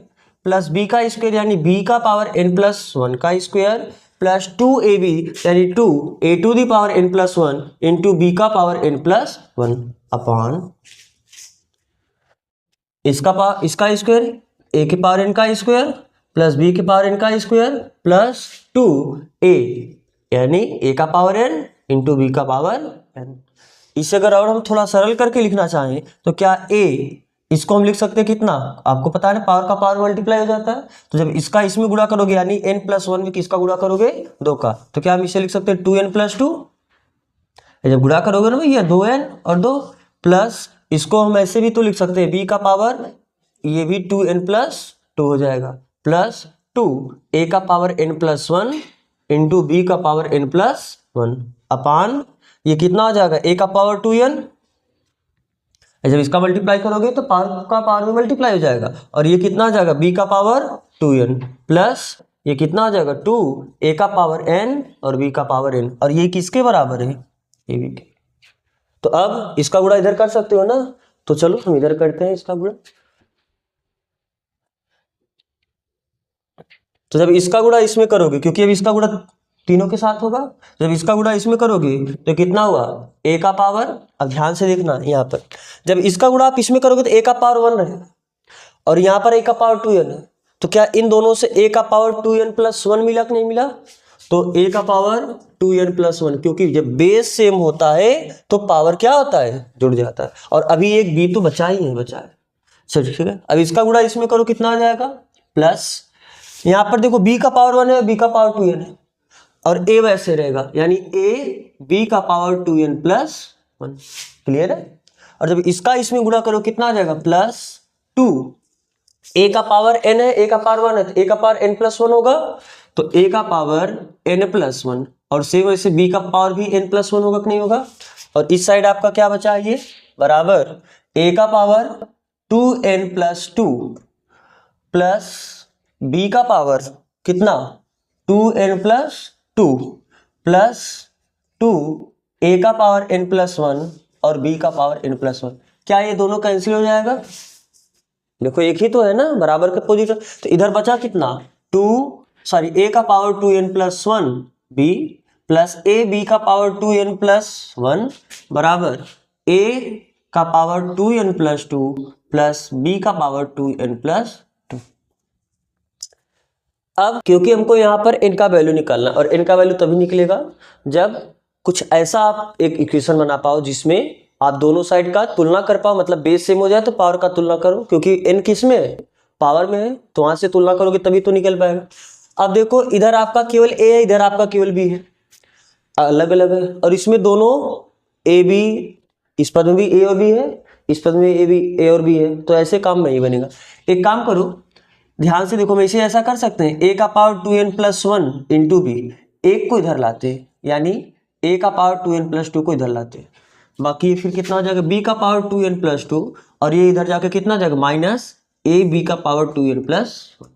प्लस बी का स्क्वायर यानी b का पावर n+1 का स्क्वायर प्लस 2ab यानी 2a to the power n+1 into B का पावर n+1 अपॉन इसका स्क्वायर a के पावर n का स्क्वायर प्लस बी के पावर n का स्क्वायर प्लस 2a यानी a का पावर n इंटू बी का पावर n। इसे अगर और हम थोड़ा सरल करके लिखना चाहें तो क्या a इसको हम लिख सकते हैं कितना, आपको पता है पावर का पावर मल्टीप्लाई हो जाता है, तो जब इसका इसमें गुणा करोगे यानी n+1 में किसका गुणा करोगे 2 का, तो क्या हम इसे लिख सकते हैं 2n+2, जब गुणा करोगे ना भैया 2n और 2 प्लस इसको हम ऐसे भी तो लिख सकते हैं b का पावर ये भी 2n+2 हो जाएगा प्लस 2 a का पावर n+1 इंटू बी का पावर n+1 अपान ये कितना हो जाएगा a का पावर 2n, जब इसका मल्टीप्लाई करोगे तो पावर का पावर में मल्टीप्लाई हो जाएगा, और ये कितना हो जाएगा b का पावर 2n प्लस ये कितना हो जाएगा 2 a का पावर n और b का पावर n, और ये किसके बराबर है a b के। तो अब इसका गुणा इधर कर सकते हो ना, तो चलो हम इधर करते हैं इसका गुणा। तो जब इसका गुणा इसमें करोगे, क्योंकि अब इसका गुणा तीनों के साथ होगा, जब इसका गुणा इसमें करोगे तो कितना हुआ a का पावर, अब ध्यान से देखना यहाँ पर, जब इसका गुणा आप इसमें करोगे तो a का पावर 1 रहेगा और यहाँ पर a का पावर 2n है, तो क्या इन दोनों से a का पावर 2n+1 मिला कि नहीं मिला, तो a का पावर 2n+1, क्योंकि जब बेस सेम होता है तो पावर क्या होता है जुड़ जाता है, और अभी एक b तो बचा ही है, बचा है। चलो ठीक है, अब इसका गुणा इसमें करो कितना आ जाएगा प्लस, यहाँ पर देखो b का पावर 1 है, b का पावर 2n है, और a वैसे रहेगा यानी a b का पावर 2n+1, क्लियर है। और जब इसका इसमें गुणा करो कितना आ जाएगा प्लस 2 a का पावर n है, a का पावर 1 है, तो a का पावर n+1 होगा, तो a का पावर n+1, और सेम वैसे b का पावर भी n+1 होगा कि नहीं होगा, और इस साइड आपका क्या बचा है ये बराबर a का पावर 2n+2 प्लस b का पावर कितना 2n+2 प्लस 2 a का पावर n+1 और b का पावर n+1, क्या ये दोनों कैंसिल हो जाएगा, देखो एक ही तो है ना बराबर के पोजीशन, तो इधर बचा कितना a का power 2n+1 b plus a b का पावर 2n+1 बराबर a का पावर 2n+2 प्लस b का पावर 2n+2। अब क्योंकि हमको यहाँ पर n का वैल्यू निकालना, और n का वैल्यू तभी निकलेगा जब कुछ ऐसा आप एक इक्वेशन बना पाओ जिसमें आप दोनों साइड का तुलना कर पाओ, मतलब बेस सेम हो जाए तो पावर का तुलना करो, क्योंकि n किस में है पावर में है, तो वहां से तुलना करोगे तभी तो निकल पाएगा। अब देखो इधर आपका केवल a है, इधर आपका केवल b है, अलग अलग है, और इसमें दोनों a b, इस पद में भी a और b है, इस पद में a और b है, तो ऐसे काम नहीं बनेगा। एक काम करो ध्यान से देखो, वैसे ऐसा कर सकते हैं a का पावर 2n+1 इंटू बी, एक को इधर लाते यानी a का पावर 2n+2 को इधर लाते, बाकी फिर कितना हो जाएगा b का पावर 2n+2, और ये इधर जाके कितना जाएगा माइनस a b का पावर 2n+1,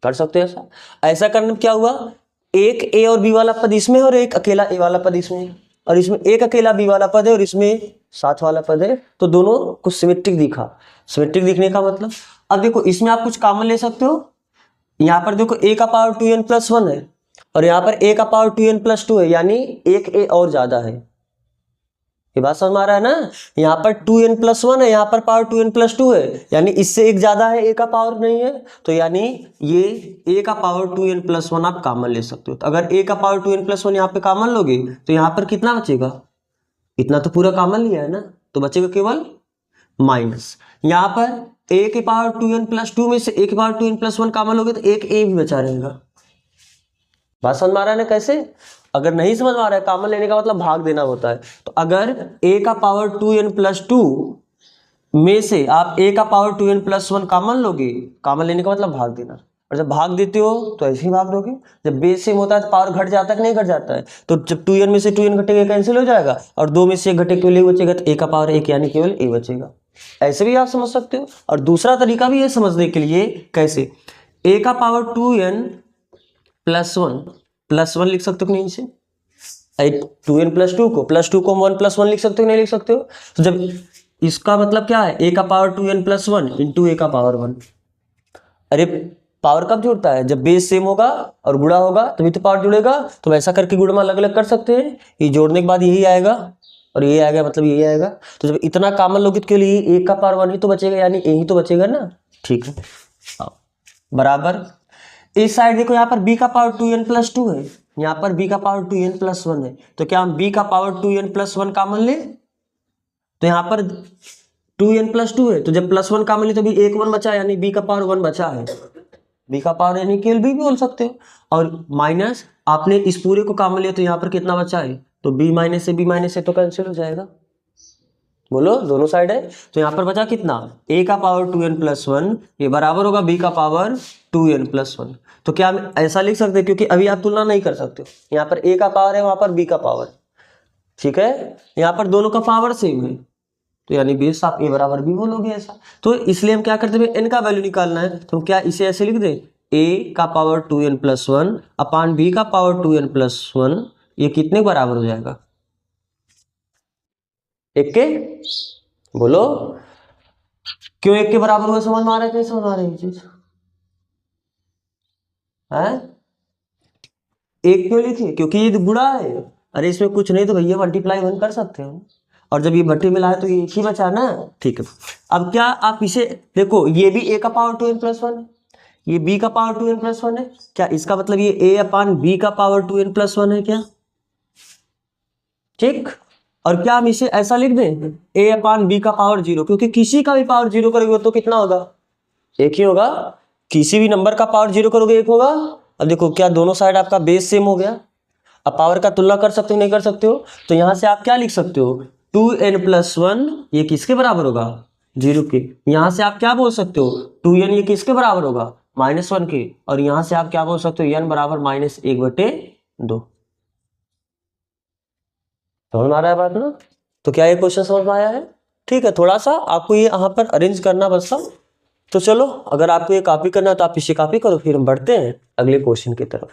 कर सकते हैं ऐसा। ऐसा करने में क्या हुआ, एक a और b वाला पद इसमें और एक अकेला a वाला पद इसमें है, और इसमें एक अकेला b वाला पद है और इसमें साथ वाला पद है, तो दोनों कुछ सिमेट्रिक दिखा। सिमेट्रिक दिखने का मतलब, अब देखो इसमें आप कुछ कॉमन ले सकते हो, यहाँ पर देखो a का पावर 2n+1 है और यहाँ पर a का पावर 2n+2 है, यानी एक a और ज्यादा है, ये बात समझ में आ रहा है ना, यहाँ पर 2n+1 है, यहाँ पर पावर 2n+2 है, यानी इससे एक ज्यादा है, a का पावर नहीं है, तो यानी ये a का पावर 2n+1 आप कॉमन ले सकते हो। तो अगर a का पावर 2n+1 यहाँ पे कॉमन लोगे तो यहाँ पर कितना बचेगा, इतना तो पूरा कॉमन लिया है ना, तो बचेगा केवल माइनस। यहाँ पर a के पावर 2n प्लस 2 में से a के पावर 2n प्लस 1 कॉमन लोगे तो एक a भी बचा रहेगा। बात समझ में आ रहा है ना कैसे? अगर नहीं समझ में आ रहा है, कॉमन लेने का मतलब भाग देना होता है। तो अगर a का पावर 2n प्लस 2 में से आप a का पावर 2n प्लस 1 कॉमन लोगे, कॉमन लेने का मतलब भाग देना, और जब भाग देते हो तो ऐसे ही भाग दोगे। जब बेस सेम होता है तो पावर घट जाता है कि नहीं घट जाता है? तो जब 2n में से 2n घटेगा कैंसिल हो जाएगा, और 2 में से 1 घटे केवल 1 बचेगा, तो a का पावर 1 यानी केवल a बचेगा। ऐसे भी आप समझ सकते हो। और दूसरा तरीका भी है समझने के लिए, कैसे? a का पावर 2n प्लस 1 लिख सकते हो कि नहीं? इसे 2n प्लस 2 को हम 1 प्लस 1 लिख सकते हो नहीं लिख सकते हो? तो जब इसका मतलब क्या है, a का power 2n plus 1 into a का पावर 1। अरे पावर कब जुड़ता है? जब बेस सेम होगा और गुणा होगा तभी तो पावर जुड़ेगा। तो वैसा करके गुणा अलग अलग कर सकते हैं, ये जोड़ने के बाद यही आएगा और ये आएगा, मतलब यही आएगा। तो जब इतना कॉमन लोगे के लिए a का पावर 1 ही तो बचेगा, यानी a ही तो बचेगा ना। ठीक है, बराबर। इस साइड देखो, यहाँ पर b का पावर 2n प्लस 2 है, यहाँ पर b का पावर 2n प्लस 1 है। तो क्या हम b का पावर 2n प्लस 1 कॉमन ले? तो यहाँ पर 2n प्लस 2 है, तो जब प्लस 1 कॉमन ले तो भी एक 1 बचा, यानी b का पावर 1 बचा है। b का पावर यानी केवल b भी बोल सकते हो। और माइनस आपने इस पूरे को कॉमन लिया तो यहाँ पर कितना बचा है? तो b माइनस से तो कैंसिल हो जाएगा। बोलो, दोनों साइड है। तो यहाँ पर बचा कितना? a का पावर 2n प्लस 1 ये बराबर होगा b का पावर 2n प्लस 1। तो क्या हम ऐसा लिख सकते हैं? क्योंकि अभी आप तुलना नहीं कर सकते हो, यहाँ पर a का पावर है, वहां पर b का पावर। ठीक है, यहाँ पर दोनों का पावर सेम है, तो यानी बेस आप a बराबर b बोलोगे ऐसा। तो इसलिए हम क्या करते हैं, n का वैल्यू निकालना है, तो क्या इसे ऐसे लिख दें, a का पावर 2n प्लस 1 अपान b का पावर 2n प्लस 1, ये कितने बराबर हो जाएगा? 1 के। बोलो, क्यों 1 के बराबर हुआ? समझ में आ रहा है? नहीं समझ में आ रही है चीज है? 1 क्यों लिखी? क्योंकि ये गुणा है। अरे इसमें कुछ नहीं तो भैया मल्टीप्लाई 1 कर सकते हो, और जब ये भट्टी मिला है तो ये एक ही बचा ना। ठीक है, अब क्या आप इसे देखो, ये भी a का पावर 2n प्लस 1 है, ये b का पावर 2n प्लस 1 है। क्या इसका मतलब ये a अपान b का पावर 2n प्लस 1 है क्या? ठीक। और क्या हम इसे ऐसा लिख दें, a अपान b का पावर 0, क्योंकि किसी का भी पावर 0 करोगे तो कितना होगा? 1 ही होगा। किसी भी नंबर का पावर 0 करोगे 1 होगा। अब देखो, क्या दोनों साइड आपका बेस सेम हो गया? अब पावर का तुलना कर सकते हो नहीं कर सकते हो? तो यहां से आप क्या लिख सकते हो, 2n प्लस 1 ये किसके बराबर होगा? 0 के। यहां से आप क्या बोल सकते हो, 2n ये किसके बराबर होगा? -1 के। और यहां से आप क्या बोल सकते हो, n बराबर -1/2। समझ में आ रहा है बात ना? तो क्या ये क्वेश्चन समझ में आया है? ठीक है, थोड़ा सा आपको ये यहाँ पर अरेंज करना बस था। तो चलो, अगर आपको ये कॉपी करना है तो आप इसे कॉपी करो, फिर हम बढ़ते हैं अगले क्वेश्चन की तरफ।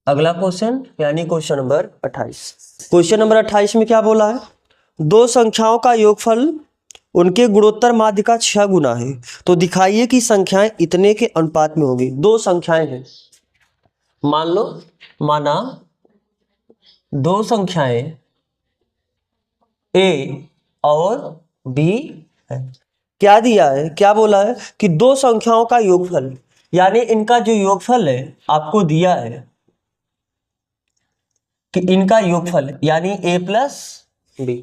अगला क्वेश्चन यानी क्वेश्चन नंबर 28। क्वेश्चन नंबर 28 में क्या बोला है, दो संख्याओं का योगफल उनके गुणोत्तर माध्य का 6 गुना है, तो दिखाइए कि संख्याएं इतने के अनुपात में होगी। दो संख्याएं हैं, मान लो, माना दो संख्याएं a और b है। क्या दिया है, क्या बोला है कि दो संख्याओं का योगफल, यानी इनका जो योगफल है आपको दिया है कि इनका योगफल यानी a प्लस बी,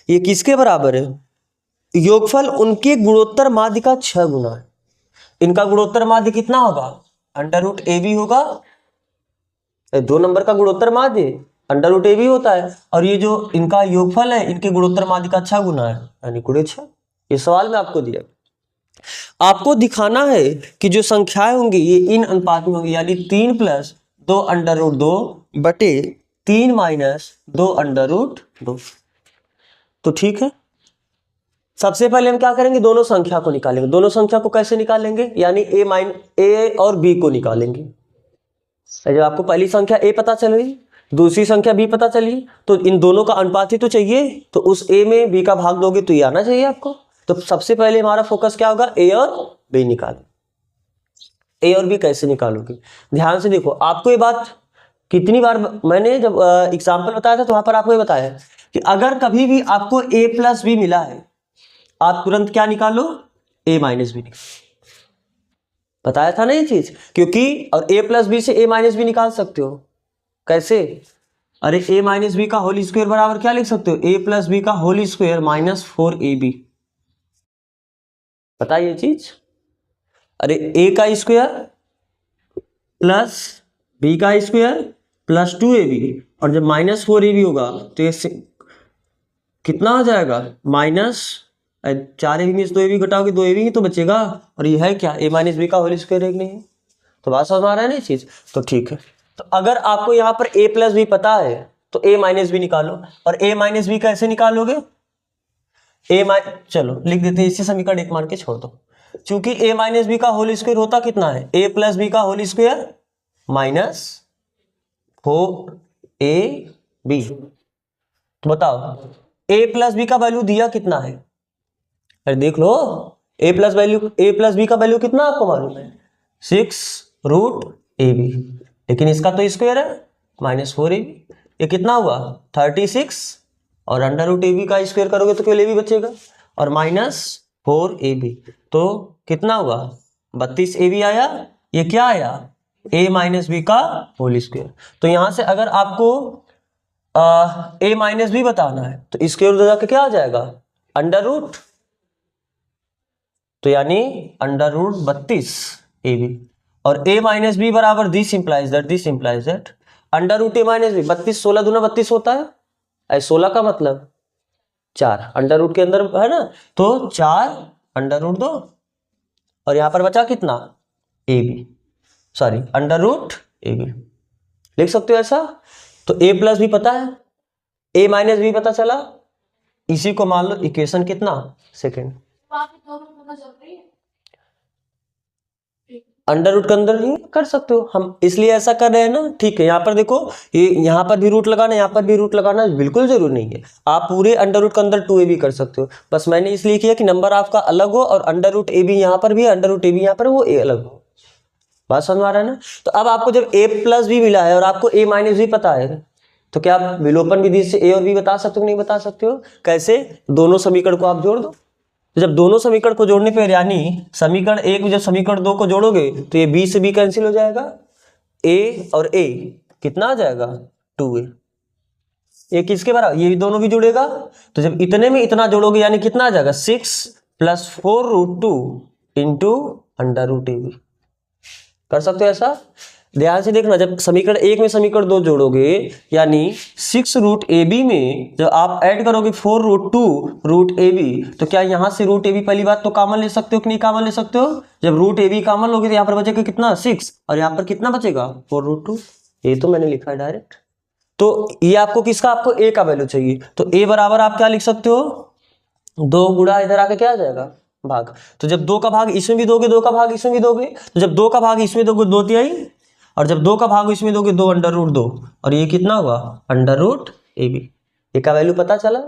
ये किसके बराबर है? योगफल उनके गुणोत्तर माध्य का 6 गुना है। इनका गुणोत्तर माध्य कितना होगा? √ab होगा। दो नंबर का गुणोत्तर माध्य √ab होता है, और ये जो इनका योगफल है इनके गुणोत्तर माध्य का 6 गुना है, यानी गुणे 6। ये सवाल में आपको दिया, आपको दिखाना है कि जो संख्याएं होंगी ये इन अनुपात में होंगी, यानी 3 + 2√2 बटे 3 - 2√2। तो ठीक है, सबसे पहले हम क्या करेंगे, दोनों संख्या को निकालेंगे। दोनों संख्या को कैसे निकालेंगे, यानी a और b को निकालेंगे। जब आपको पहली संख्या a पता चल गई, दूसरी संख्या b पता चली, तो इन दोनों का अनुपात ही तो चाहिए, तो उस a में b का भाग दोगे तो ये आना चाहिए आपको। तो सबसे पहले हमारा फोकस क्या होगा, a और b निकालो। a और b कैसे निकालोगे, ध्यान से देखो, आपको ये बात कितनी बार मैंने जब एग्जाम्पल बताया था तो वहां पर आपको ये बताया कि अगर कभी भी आपको a प्लस बी मिला है, आप तुरंत क्या निकालो, a माइनस बी निकालो। बताया था ना ये चीज, क्योंकि और a प्लस बी से a माइनस बी निकाल सकते हो। कैसे? अरे a माइनस बी का होल स्क्वायर बराबर क्या लिख सकते हो, a प्लस बी का होल स्क्वायर माइनस 4ab। पता है ये चीज? अरे a का स्क्वायर प्लस b का स्क्वायर प्लस 2ab, और जब माइनस 4ab होगा तो ये कितना हो जाएगा, माइनस 4ab में से 2ab घटाओगे 2ab ही तो बचेगा, और ये है क्या, a माइनस बी का होल स्क्वायर है कि नहीं? तो बात समझ में आ रहा है ना ये चीज? तो ठीक है, तो अगर आपको यहाँ पर a प्लस बी पता है तो a माइनस बी निकालो। और a माइनस बी कैसे निकालोगे, चलो लिख देते हैं, इसी समीकरण एक मान के छोड़ दो। क्योंकि a माइनस बी का होल स्क्वायर होता कितना है, a प्लस बी का होल स्क्वायर माइनस 4ab। तो बताओ a प्लस बी का वैल्यू दिया कितना है, अरे देख लो, a प्लस बी का वैल्यू कितना आपको मालूम है, 6√ab, लेकिन इसका तो स्क्वायर है -4ab, ये कितना हुआ 36, और √ab का स्क्वायर करोगे तो केवल ab बचेगा, और -4ab, तो कितना हुआ 32ab आया। ये क्या आया, a माइनस बी का होल स्क्वायर। तो यहां से अगर आपको a माइनस बी बताना है तो स्क्वायर उधर जाके क्या आ जाएगा, अंडर रूट, तो यानी √32ab, और a माइनस बी बराबर this implies that under root a minus B, 32 16 दूना 32 होता है, 16 का मतलब 4 अंडर रूट के अंदर है ना, तो 4 √2, और यहां पर बचा कितना ab, सॉरी √ab, लिख सकते हो ऐसा। तो a प्लस भी पता है, a माइनस भी पता चला, इसी को मान लो इक्वेशन कितना सेकेंड, अंडर रूट के अंदर ही कर सकते हो हम, इसलिए ऐसा कर रहे हैं ना। ठीक है, यहाँ पर देखो, ये यहाँ पर भी रूट लगाना, यहाँ पर भी रूट लगाना बिल्कुल जरूरी नहीं है, आप पूरे अंडर रूट के अंदर 2ab कर सकते हो, बस मैंने इसलिए किया कि नंबर आपका अलग हो, और अंडर रूट ab यहाँ पर भी, अंडर रूट ab यहाँ पर वो a अलग हो। बात समझ आ रहा है ना? तो अब आपको जब a प्लस बी मिला है और आपको a माइनस बी पता है, तो क्या आप विलोपन विधि से a और b बता सकते हो नहीं बता सकते हो? कैसे? दोनों समीकरण को आप जोड़ दो, तो जब दोनों समीकरण को जोड़ने पर, यानी समीकरण एक में जब समीकरण दो को जोड़ोगे तो ये b से b कैंसिल हो जाएगा, a और a कितना आ जाएगा 2a, ये किसके बराबर, ये दोनों भी जुड़ेगा, तो जब इतने में इतना जोड़ोगे यानी कितना आ जाएगा 6 + 4√2 इंटू √ab। कर सकते हो ऐसा? ध्यान से देखना, जब समीकरण एक में समीकरण दो जोड़ोगे यानी 6√ab में जब आप ऐड करोगे 4√2√ab, तो क्या यहां से √ab पहली बात तो कॉमन ले सकते हो कि नहीं कॉमन ले सकते हो? जब √ab कॉमन लोगे तो यहाँ पर बचेगा कितना 6, और यहाँ पर कितना बचेगा 4√2, ये तो मैंने लिखा है डायरेक्ट। तो ये आपको किसका, आपको a का वैल्यू चाहिए, तो a बराबर आप क्या लिख सकते हो, 2 गुणा इधर आके क्या आ जाएगा भाग, तो जब 2 का भाग इसमें भी दोगे 2 का भाग इसमें भी दोगे, तो जब 2 का भाग इसमें दोगे 2/3, और जब 2 का भाग इसमें दोगे 2 √2, और ये कितना हुआ √ab। ए का वैल्यू पता चला,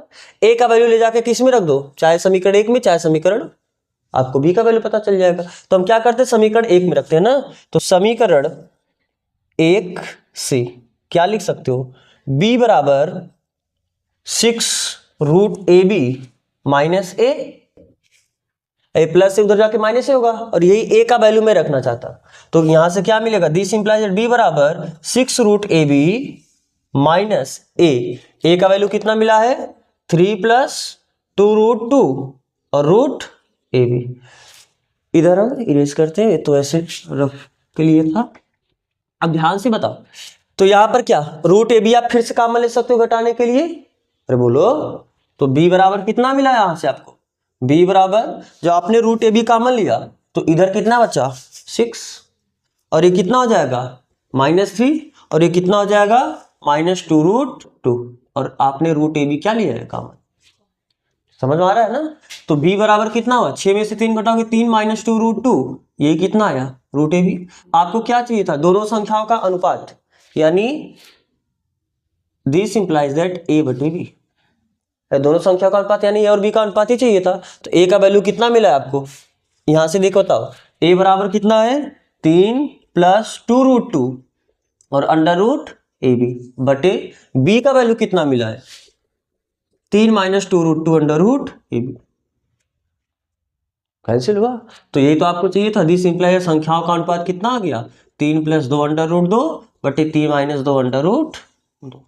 ए का वैल्यू ले जाके किस में रख दो, चाहे समीकरण एक में चाहे समीकरण, आपको बी का वैल्यू पता चल जाएगा। तो हम क्या करते हैं, समीकरण एक में रखते हैं ना, तो समीकरण एक से क्या लिख सकते हो, b बराबर 6√ab माइनस ए प्लस से उधर जाके माइनस से होगा, और यही a का वैल्यू मैं रखना चाहता, तो यहां से क्या मिलेगा, दिस इंप्लाइज b बराबर 6√ab माइनस ए का वैल्यू कितना मिला है 3 + 2√2 और √ab। इधर हम इरेज करते हैं, तो ऐसे रफ के लिए था। अब ध्यान से बताओ, तो यहां पर क्या √ab आप फिर से कॉमन ले सकते हो घटाने के लिए, अरे बोलो, तो b बराबर कितना मिला यहां से आपको, b बराबर जो आपने √ab कॉमन लिया तो इधर कितना बचा 6, और ये कितना हो जाएगा -3, और ये कितना हो जाएगा -2√2, और आपने √ab क्या लिया है कॉमन, समझ में आ रहा है ना? तो b बराबर कितना हुआ, 6 में से 3 घटाओगे 3 - 2√2, ये कितना आया √ab। आपको क्या चाहिए था, दोनों संख्याओं का अनुपात, यानी दिस इंप्लाइज दैट a/b, दोनों संख्या का अनुपात यानी a और b का अनुपात ही चाहिए था। तो a का वैल्यू कितना मिला है आपको, यहां से देखो, बताओ a बराबर कितना है 3 + 2√2 और √ab, ए बी बटे बी का वैल्यू कितना मिला है 3 minus 2√2 under root A B. Cancel हुआ। तो ये तो आपको चाहिए था। दिस इंप्लाइज संख्याओं का अनुपात कितना आ गया 3 + 2 अंडर रूट 2 बटे 3 माइनस 2 अंडर रूट 2।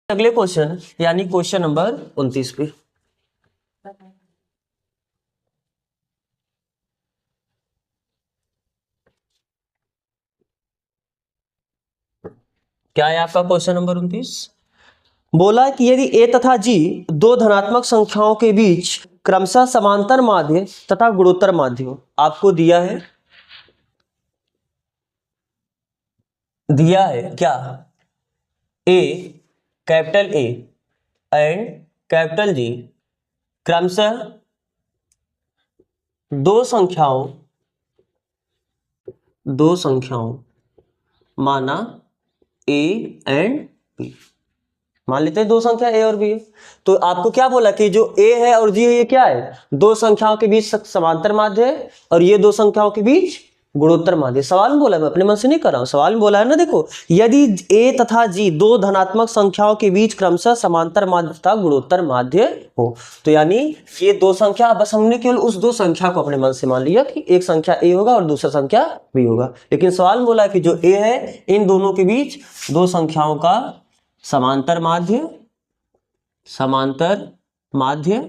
अगले क्वेश्चन यानी क्वेश्चन नंबर 29 पे क्या है आपका क्वेश्चन नंबर 29। बोला कि यदि a तथा g दो धनात्मक संख्याओं के बीच क्रमशः समांतर माध्य तथा गुणोत्तर माध्य हो। आपको दिया है क्या a capital A and capital G क्रमशः दो संख्याओं माना a एंड b। मान लेते हैं दो संख्या a और b है। तो आपको क्या बोला कि जो a है और g है ये क्या है दो संख्याओं के बीच समांतर माध्य है और ये दो संख्याओं के बीच गुणोत्तर माध्य। सवाल में बोला, मैं अपने मन से नहीं कर रहा हूं, सवाल में बोला है ना। देखो यदि a तथा g दो धनात्मक संख्याओं के बीच क्रमशः समांतर माध्य तथा गुणोत्तर माध्य हो, तो यानी ये दो संख्या, बस हमने केवल उस दो संख्या को अपने मन से मान लिया कि एक संख्या a होगा और दूसरा संख्या b होगा। लेकिन सवाल में बोला है कि जो a है इन दोनों के बीच दो संख्याओं का समांतर माध्य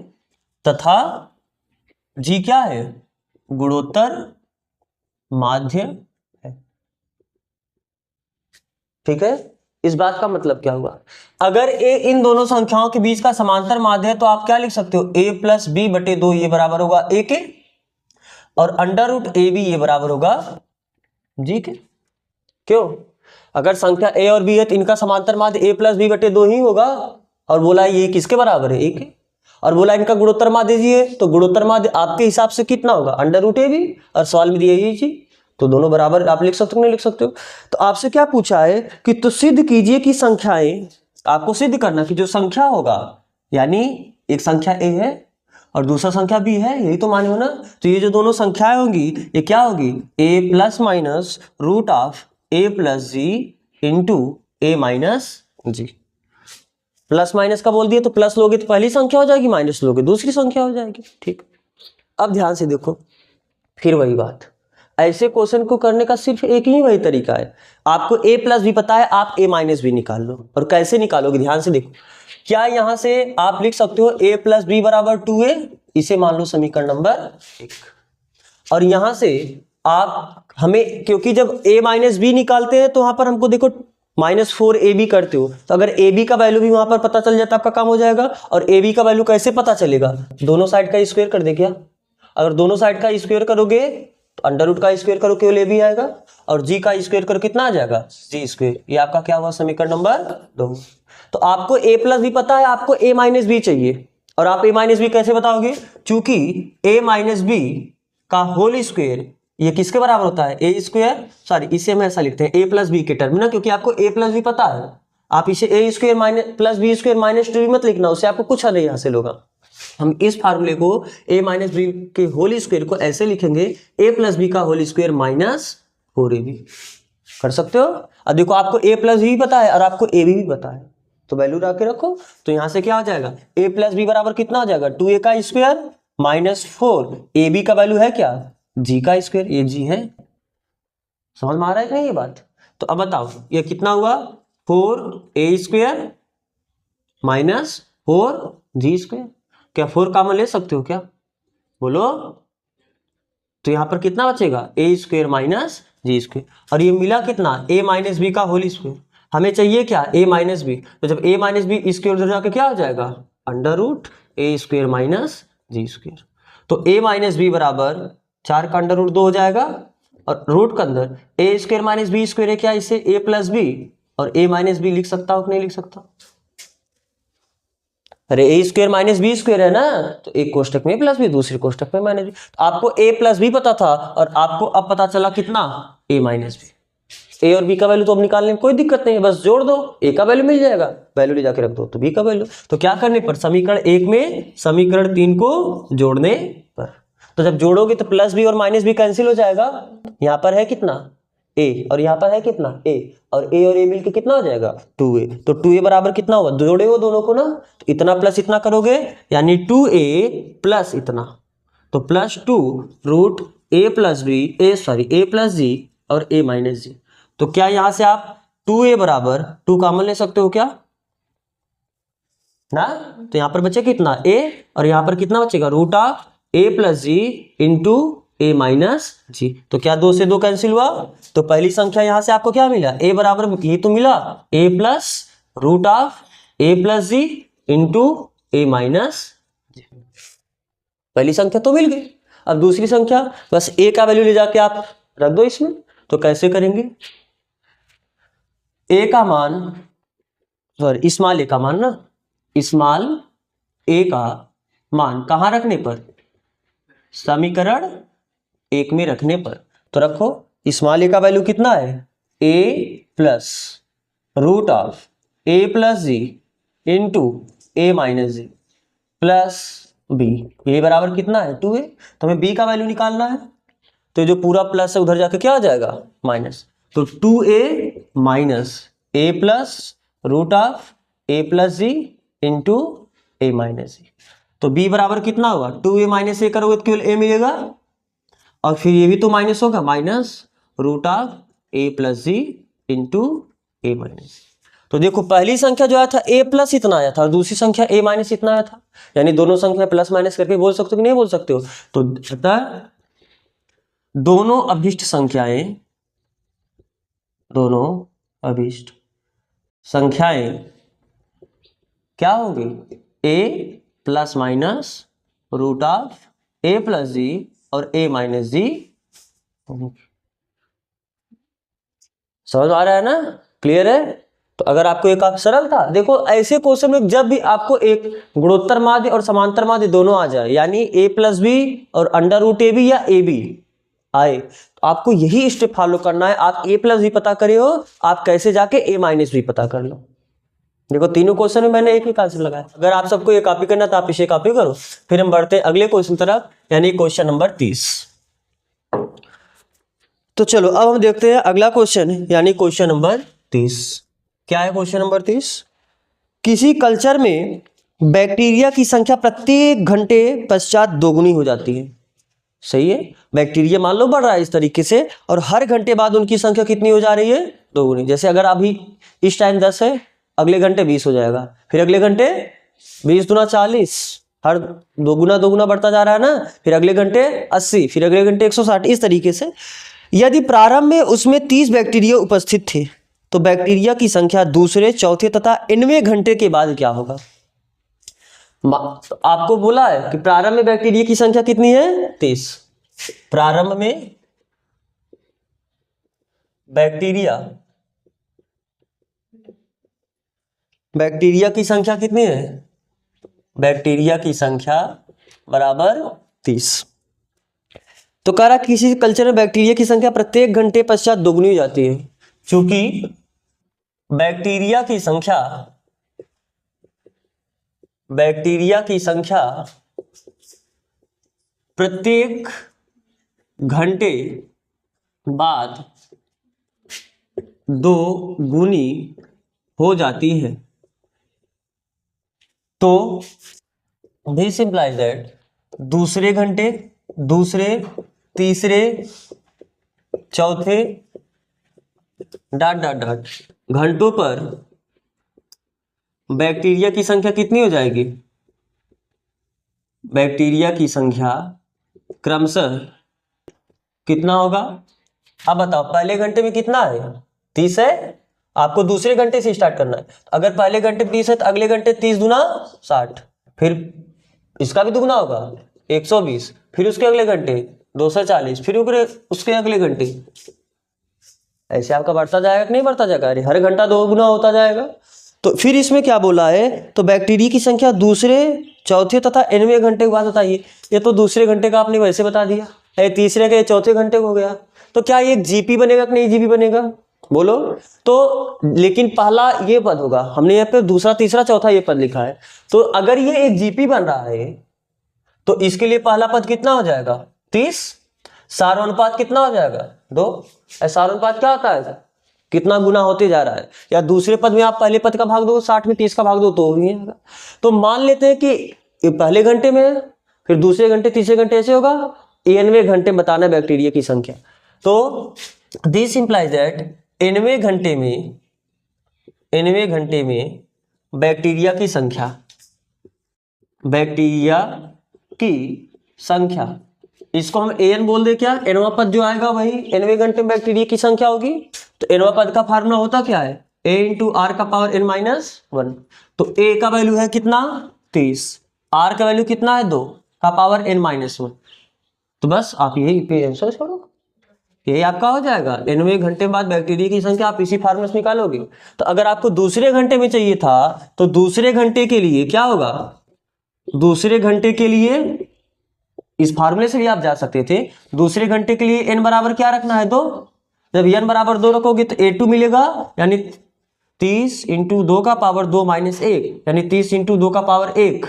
तथा g क्या है गुणोत्तर माध्य है। ठीक है, इस बात का मतलब क्या हुआ, अगर a इन दोनों संख्याओं के बीच का समांतर माध्य है तो आप क्या लिख सकते हो a + b बटे 2 ये बराबर होगा a के और अंडर रूट ए बी ये बराबर होगा g के। क्यों, अगर संख्या a और b है तो इनका समांतर माध्य a + b बटे 2 ही होगा और बोला ये किसके बराबर है a के, और बोला इनका गुणोत्तर माध्य जी है तो गुणोत्तर माध्य आपके हिसाब से कितना होगा अंडर रूट ए बी, और सवाल में दिया यही चीज तो दोनों बराबर आप लिख सकते हो नहीं लिख सकते हो। तो आपसे क्या पूछा है कि तो सिद्ध कीजिए कि संख्याएं, आपको सिद्ध करना कि जो संख्या होगा यानी एक संख्या a है और दूसरा संख्या b है, यही तो माने हो ना। तो ये जो दोनों संख्याएं होंगी ये क्या होगी a ± √a + g into a - g। Plus minus का बोल दिया तो प्लस लोगे तो पहली संख्या हो जाएगी, माइनस लोगे दूसरी संख्या हो जाएगी। ठीक, अब ध्यान से देखो, फिर वही बात, ऐसे क्वेश्चन को करने का सिर्फ एक ही वही तरीका है। आपको a + b पता है, आप a - b निकाल लो। और कैसे निकालोगे, ध्यान से देखो, क्या यहां से आप लिख सकते हो a + b बराबर 2a, इसे मान लो समीकरण नंबर 1। और यहां से आप हमें, क्योंकि जब a - b निकालते हैं तो वहां पर हमको देखो -4ab करते हो, तो अगर ab का वैल्यू भी वहां पर पता चल जाता आपका काम हो जाएगा। और ab का वैल्यू कैसे पता चलेगा, दोनों साइड का स्क्वायर कर दे क्या, अगर दोनों साइड का स्क्वायर करोगे तो अंडर रूट का स्क्वायर करो केवल ab आएगा और g का स्क्वायर करो कितना आ जाएगा g²। ये आपका क्या हुआ समीकरण नंबर 2। तो आपको a + b पता है, आपको a - b चाहिए, और आप a - b कैसे बताओगे, चूंकि a - b का होल स्क्वायर ये किसके बराबर होता है a², सॉरी इसे हम ऐसा लिखते हैं a + b के टर्म ना, क्योंकि आपको a + b पता है। आप इसे a² + b² - 2 मत लिखना, उससे आपको कुछ नहीं हासिल होगा। हम इस फार्मूले को a - b के होल स्क्वायर को ऐसे लिखेंगे a + b का होल स्क्वायर -4ab। कर सकते हो। अब देखो आपको a + b पता है और आपको ab भी पता है, तो वैल्यू रख के रखो। तो यहां से क्या हो जाएगा a + b बराबर कितना हो जाएगा 2a का स्क्वायर -4, ab का वैल्यू है क्या g का स्क्वायर, ये g है। समझ में आ रहा है नहीं ये बात। तो अब बताओ ये कितना हुआ 4a² -4g²। क्या 4 कॉमन ले सकते हो क्या, बोलो। तो यहां पर कितना बचेगा a² -g², और ये मिला कितना a - b का होल स्क्वायर। हमें चाहिए क्या a - b, तो जब a - b स्क्वायर उधर जाके क्या हो जाएगा अंडर रूट a² -g²। तो a - b बराबर 4 का अंडर रूट 2 हो जाएगा, और रूट के अंदर a² - b² है क्या, इसे a + b और a - b लिख सकता हो कि नहीं लिख सकता। अरे a² - b² है ना, तो एक कोष्टक में प्लस b दूसरे कोष्टक में -b। तो आपको a + b पता था और आपको अब पता चला कितना a - b। a और b का वैल्यू तो अब निकालने में कोई दिक्कत नहीं है, बस जोड़ दो, a का वैल्यू मिल जाएगा, वैल्यू ले जाके रख दो तो b का वैल्यू। तो क्या करने पर, समीकरण 1 में समीकरण 3 को जोड़ने पर। तो जब जोड़ोगे तो प्लस बी और माइनस बी कैंसिल हो जाएगा। यहाँ पर है कितना ए और यहाँ पर है कितना ए, और ए और ए मिलके कितना हो जाएगा 2a। तो 2a बराबर कितना होगा, जोड़े हो दोनों को ना, तो इतना प्लस इतना करोगे यानी 2a प्लस इतना, तो plus 2 root a plus B A plus G और a माइनस जी। तो क्या यहां से आप 2a बराबर 2 कॉमन ले सकते हो क्या ना, तो यहां पर बचे कितना a और यहां पर कितना बचेगा root of a plus G into a minus G. तो क्या 2 से 2 कैंसिल हुआ, तो पहली संख्या यहां से आपको क्या मिला a बराबर ये तो मिला a plus root of a plus G into a minus G. पहली संख्या तो मिल गई। अब दूसरी संख्या बस a का वैल्यू ले जाके आप रख दो इसमें। तो कैसे करेंगे, a का मान सॉरी स्मॉल a का मान ना, स्मॉल a का मान कहां रखने पर, समीकरण 1 में रखने पर। तो रखो स्मॉल a का वैल्यू कितना है a plus root of a plus G into a minus G plus b, ये बराबर कितना है 2a। तो हमें b का वैल्यू निकालना है, तो जो पूरा प्लस है उधर जाके क्या आ जाएगा माइनस। तो 2a minus a plus root of a plus G into a minus G. तो b बराबर कितना होगा 2a माइनस a करोगे तो केवल a मिलेगा, और फिर ये भी तो माइनस होगा minus root of a plus G into a minus. तो देखो पहली संख्या जो आया था a प्लस इतना आया था और दूसरी संख्या a माइनस इतना आया था, यानी दोनों संख्या प्लस माइनस करके बोल सकते हो कि नहीं बोल सकते हो। तो अतः दोनों अभिष्ट संख्याएं क्या होगी a plus minus root of a plus G और a माइनस जी। समझ आ रहा है ना, क्लियर है। तो अगर आपको एक आप सरल था, देखो ऐसे क्वेश्चन में जब भी आपको एक गुणोत्तर माध्य और समांतर माध्य दोनों आ जाए, यानी a प्लस बी और अंडर रूट ए बी या ए बी आए, तो आपको यही स्टेप फॉलो करना है। आप a प्लस बी पता करे हो, आप कैसे जाके a माइनस बी पता कर लो। देखो तीनों क्वेश्चन में मैंने एक ही आंसर लगाया। अगर आप सबको ये कॉपी करना तो आप इसे कॉपी करो। फिर हम बढ़ते हैं अगले क्वेश्चन तरफ, यानी क्वेश्चन नंबर 30। तो चलो अब हम देखते हैं अगला क्वेश्चन, यानी क्वेश्चन नंबर 30। क्या है क्वेश्चन नंबर 30, किसी कल्चर में बैक्टीरिया की संख्या प्रत्येक घंटे पश्चात दोगुनी हो जाती है। सही है, बैक्टीरिया मान लो बढ़ रहा है इस तरीके से, और हर घंटे बाद उनकी संख्या कितनी हो जा रही है दोगुनी। जैसे अगर अभी इस टाइम 10 है, अगले घंटे 20 हो जाएगा, फिर अगले घंटे 20 दूना 40, हर दोगुना बढ़ता जा रहा है ना, फिर अगले घंटे 80, फिर अगले घंटे 160, इस तरीके से। यदि प्रारंभ में उसमें 30 बैक्टीरिया उपस्थित थे, तो बैक्टीरिया की संख्या दूसरे, चौथे तथा 90वें घंटे के बाद क्या होगा। तो आपको बोला है कि प्रारंभ में बैक्टीरिया की संख्या कितनी है 30। प्रारंभ में बैक्टीरिया की संख्या कितनी है, बैक्टीरिया की संख्या बराबर 30। तो कह रहा किसी कल्चर में बैक्टीरिया की संख्या प्रत्येक घंटे पश्चात दोगुनी हो जाती है। क्योंकि बैक्टीरिया की संख्या प्रत्येक घंटे बाद दोगुनी हो जाती है, तो दिस इंप्लाइज दैट दूसरे घंटे, दूसरे, तीसरे, चौथे डॉट घंटों पर बैक्टीरिया की संख्या कितनी हो जाएगी, बैक्टीरिया की संख्या क्रमशः कितना होगा। अब बताओ पहले घंटे में कितना है 30 है, आपको दूसरे घंटे से स्टार्ट करना है। अगर पहले घंटे 30 है तो अगले घंटे 30 दूना 60, फिर इसका भी दुगना होगा 120, फिर उसके अगले घंटे 240, फिर उसके अगले घंटे। ऐसे आपका बढ़ता जाएगा कि नहीं बढ़ता जाएगा, अरे हर घंटा 2 गुना होता जाएगा। तो फिर इसमें क्या बोला है, तो बैक्टीरिया की संख्या दूसरे, चौथे तथा 90वें घंटे के बाद बताइए। ये तो दूसरे घंटे का आपने वैसे बता दिया, तीसरे के चौथे घंटे को हो गया। तो क्या ये जीपी बनेगा कि नहीं जीपी बनेगा, बोलो। तो लेकिन पहला ये पद होगा, हमने यहाँ पे दूसरा, तीसरा, चौथा ये पद लिखा है। तो अगर ये एक जीपी बन रहा है तो इसके लिए पहला पद कितना हो जाएगा 30, सार अनुपात कितना हो जाएगा 2। सार अनुपात क्या होता है, कितना गुना होते जा रहा है। या दूसरे पद में आप पहले पद का भाग दो 60 में 30 का भाग दो तो ही आएगा। तो मान लेते हैं कि पहले घंटे में, फिर दूसरे घंटे, तीसरे घंटे, ऐसे होगा 90 घंटे बताना बैक्टीरिया की संख्या। तो दिस इंप्लाइज दैट 90 घंटे में बैक्टीरिया की संख्या, इसको हम an बोल दे। क्या nवां पद जो आएगा वही 90 घंटे में बैक्टीरिया की संख्या होगी। तो nवां पद का फार्मूला होता क्या है, a इंटू आर का पावर n-1। तो a का वैल्यू है कितना 30, r का वैल्यू कितना है 2 का पावर n-1। तो बस आप यही पे आंसर छोड़ो, यही आपका हो जाएगा। 90 घंटे बाद बैक्टीरिया की संख्या आप इसी फार्मूले से निकालोगे। तो अगर आपको दूसरे घंटे में चाहिए था तो दूसरे घंटे के लिए क्या होगा, दूसरे घंटे के लिए इस फार्मूले से भी आप जा सकते थे। दूसरे घंटे के लिए n बराबर क्या रखना है 2। जब n बराबर 2 रखोगे तो a2 मिलेगा, यानी 30 इंटू 2 का पावर 2 माइनस 1, यानी 30 इंटू 2 का पावर 1।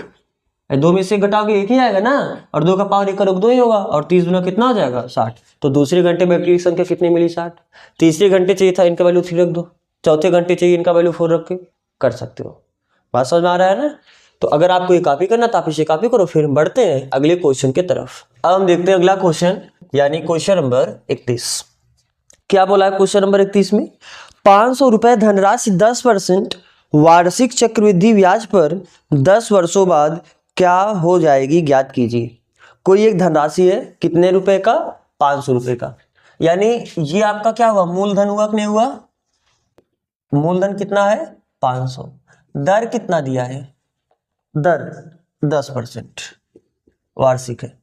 2 में से घटाओगे 1 ही आएगा ना, और 2 का पावर 1 करोगे 2 ही होगा, और 30 गुना कितना हो जाएगा 60। तो दूसरे घंटे में बैक्टीरिया की संख्या कितनी मिली 60। तीसरे घंटे चाहिए था इनका वैल्यू 3 रख दो, चौथे घंटे चाहिए इनका वैल्यू 4 रख के कर सकते हो। बात समझ में आ रहा है ना। तो अगर आपको ये कॉपी करना तो आप इसे कॉपी करो। फिर बढ़ते हैं अगले क्वेश्चन के तरफ। अब हम देखते हैं अगला क्वेश्चन, यानी क्वेश्चन नंबर 31। क्या बोला है क्वेश्चन नंबर 31 में, 500 रुपए धनराशि 10% वार्षिक चक्रवृद्धि ब्याज पर 10 वर्षों बाद क्या हो जाएगी ज्ञात कीजिए। कोई एक धनराशि है, कितने रुपए का, 500 रुपए का। यानी ये आपका क्या हुआ, मूलधन हुआ कि नहीं हुआ, मूलधन कितना है 500, दर कितना दिया है, दर 10% वार्षिक है,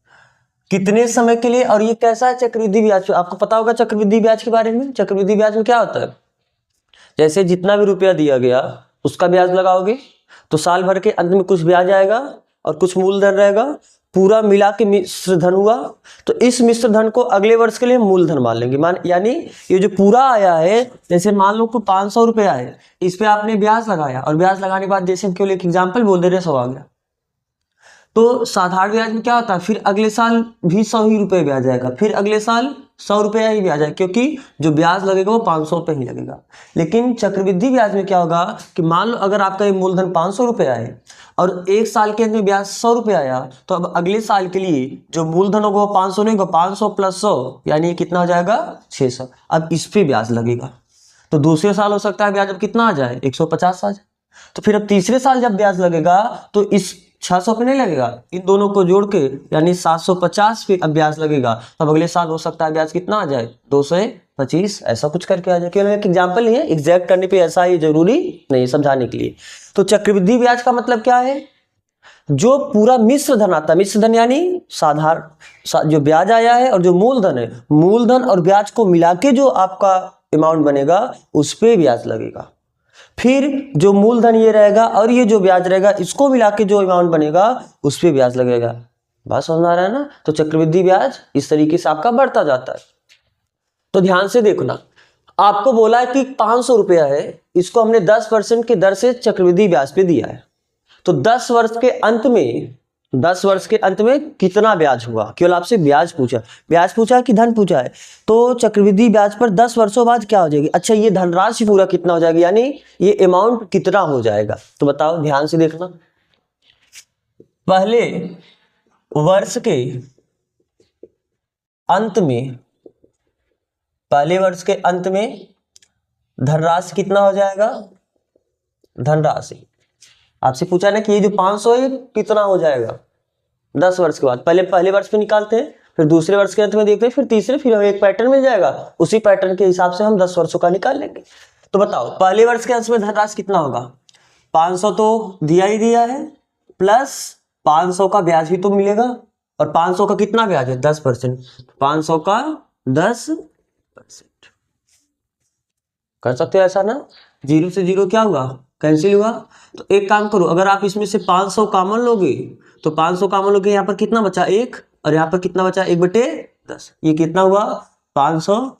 कितने समय के लिए, और ये कैसा है चक्रवृद्धि ब्याज। आपको पता होगा चक्रवृद्धि ब्याज के बारे में। चक्रवृद्धि ब्याज में क्या होता है, जैसे जितना भी रुपया दिया गया उसका ब्याज लगाओगे तो साल भर के अंत में कुछ ब्याज आएगा और कुछ मूलधन रहेगा, पूरा मिला के मिश्र धन हुआ। तो इस मिश्र धन को अगले वर्ष के लिए मूलधन मान लेंगे। यानी ये जो पूरा आया है, जैसे मान लो को 500 रुपये आए, इस पे आपने ब्याज लगाया, और ब्याज लगाने के बाद जैसे हम केवल एक एग्जाम्पल बोल दे रहे 100 आ गया। तो साधारण ब्याज में क्या होता है, फिर अगले साल भी 100 ही रुपये ब्याज आएगा, फिर अगले साल 100 रुपया ही ब्याज आएगा, क्योंकि जो ब्याज लगेगा वो 500 रुपये ही लगेगा। लेकिन चक्रवृद्धि ब्याज में क्या होगा कि मान लो अगर आपका ये मूलधन 500 रुपये आए और एक साल के अंदर में ब्याज 100 रुपये आया, तो अब अगले साल के लिए जो मूलधन होगा वो 500 नहीं होगा, 500 प्लस 100 यानी कितना हो जाएगा 600। अब इस पे ब्याज लगेगा। तो दूसरे साल हो सकता है ब्याज अब कितना आ जाए 150 आ जाए। तो फिर अब तीसरे साल जब ब्याज लगेगा तो इस 600 पे नहीं लगेगा, इन दोनों को जोड़ के यानी 750 पे अब ब्याज लगेगा। तब अगले साल हो सकता है ब्याज कितना आ जाए 225, ऐसा कुछ करके आ जाए। केवल एक एग्जाम्पल नहीं है, एग्जैक्ट करने पे ऐसा ही जरूरी नहीं समझाने के लिए। तो चक्रवृद्धि ब्याज का मतलब क्या है, जो पूरा मिश्र धन आता है, मिश्र धन यानी साधारण जो ब्याज आया है और जो मूलधन है, मूलधन और ब्याज को मिला के जो आपका अमाउंट बनेगा उस पे ब्याज लगेगा। फिर जो मूलधन ये रहेगा और ये जो ब्याज रहेगा, इसको मिला के जो अमाउंट बनेगा उस पे ब्याज लगेगा। बात समझ आ रहा है ना। तो चक्रवृद्धि ब्याज इस तरीके से आपका बढ़ता जाता है। तो ध्यान से देखना, आपको बोला है कि 500 रुपया है, इसको हमने 10% की दर से चक्रवृद्धि ब्याज पे दिया है। तो 10 वर्ष के अंत में कितना ब्याज हुआ, केवल आपसे ब्याज पूछा कि धन पूछा है। तो चक्रवृद्धि ब्याज पर 10 वर्षों बाद क्या हो जाएगी, अच्छा ये धनराशि पूरा कितना हो जाएगी, यानी ये अमाउंट कितना हो जाएगा। तो बताओ, ध्यान से देखना। पहले वर्ष के अंत में धनराशि कितना हो जाएगा, धनराशि आपसे पूछा ना कि ये जो 500 है कितना हो जाएगा 10 वर्ष के बाद। पहले वर्ष पे निकालते हैं, फिर दूसरे वर्ष के अंत में देखते हैं, फिर तीसरे, फिर हमें एक पैटर्न मिल जाएगा, उसी पैटर्न के हिसाब से हम 10 वर्षों का निकाल लेंगे। तो बताओ पहले वर्ष के अंत में धनराशि कितना होगा, 500 तो दिया ही दिया है, प्लस 500 का ब्याज भी तो मिलेगा, और 500 का कितना ब्याज है 10%, 500 का 10% कर सकते हो ऐसा ना। 0 से 0 क्या हुआ, कैंसिल हुआ। तो एक काम करो, अगर आप इसमें से 500 कॉमन लोगे तो 500 कॉमन लोगे, यहाँ पर कितना बचा 1, और यहाँ पर कितना बचा 1/10। ये कितना हुआ 500,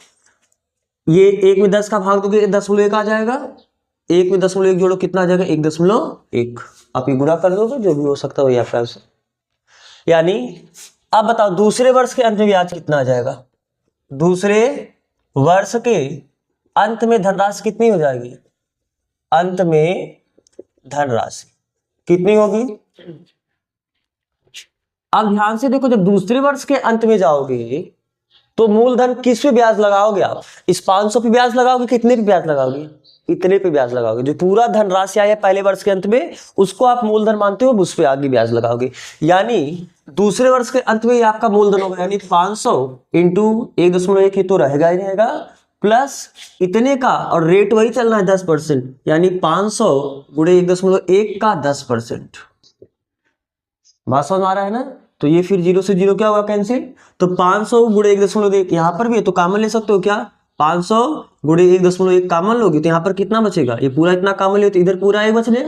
ये 1 में 10 का भाग दोगे 10.1 आ जाएगा, 1 में 10.1 जोड़ो कितना आ जाएगा 1.1। आप ये गुणा कर दोगे, जो भी हो सकता है वही आपका आंसर। यानी अब बताओ दूसरे वर्ष के अंत में ब्याज कितना आ जाएगा? दूसरे वर्ष के अंत में धनराशि कितनी हो जाएगी? अंत में धनराशि कितनी होगी? अब ध्यान से देखो, जब दूसरे वर्ष के अंत में जाओगे तो मूलधन किस पे ब्याज लगाओगे आप? इस 500 पे ब्याज लगाओगे, कितने पे ब्याज लगाओगे? इतने पे ब्याज लगाओगे। जो पूरा धनराशि आया पहले वर्ष के अंत में उसको आप मूलधन मानते हो, उस पे आगे ब्याज लगाओगे। यानी दूसरे वर्ष के अंत में आपका मूलधन होगा, यानी 500 इंटू 1.1 ही तो रहेगा ही रहेगा, प्लस इतने का, और रेट वही चलना है 10%, यानी 500 गुणे 1.1 का 10%। बात समझ आ रहा है ना? तो ये फिर 0 से 0 क्या होगा? कैंसिल। तो 500 गुणे 1.1 यहाँ पर भी है तो कॉमन ले सकते हो क्या? 500 गुणे 1.1 कॉमन लोगे तो यहाँ पर कितना बचेगा? ये पूरा इतना कॉमन लियो तो इधर पूरा 1 बच ले,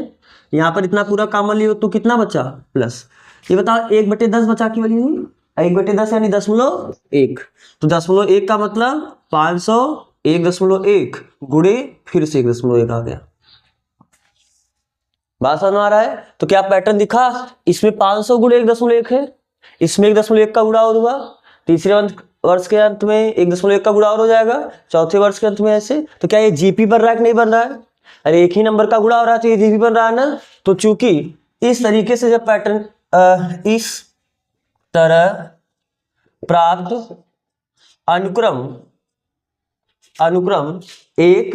यहाँ पर इतना पूरा कॉमन लियो तो कितना बचा? प्लस। ये बताओ 1/10 बचा की वाली हुई, 1/10 यानी 0.1। तो 0.1 का मतलब 500 1.1 गुणे फिर से 1.1 आ गया। बात समझ में आ रहा है? तो क्या पैटर्न दिखा? इसमें 500 गुणे 1.1 है, इसमें 1.1 का गुणा और हुआ, तीसरे वर्ष के अंत में 1.1 का गुणा और हो जाएगा, चौथे वर्ष के अंत में ऐसे। तो क्या ये जीपी बन रहा है कि नहीं बन रहा है? अरे एक ही नंबर का गुणा हो रहा है तो ये जीपी बन रहा है ना। तो चूंकि इस तरीके से जब पैटर्न इस तरह प्राप्त अनुक्रम एक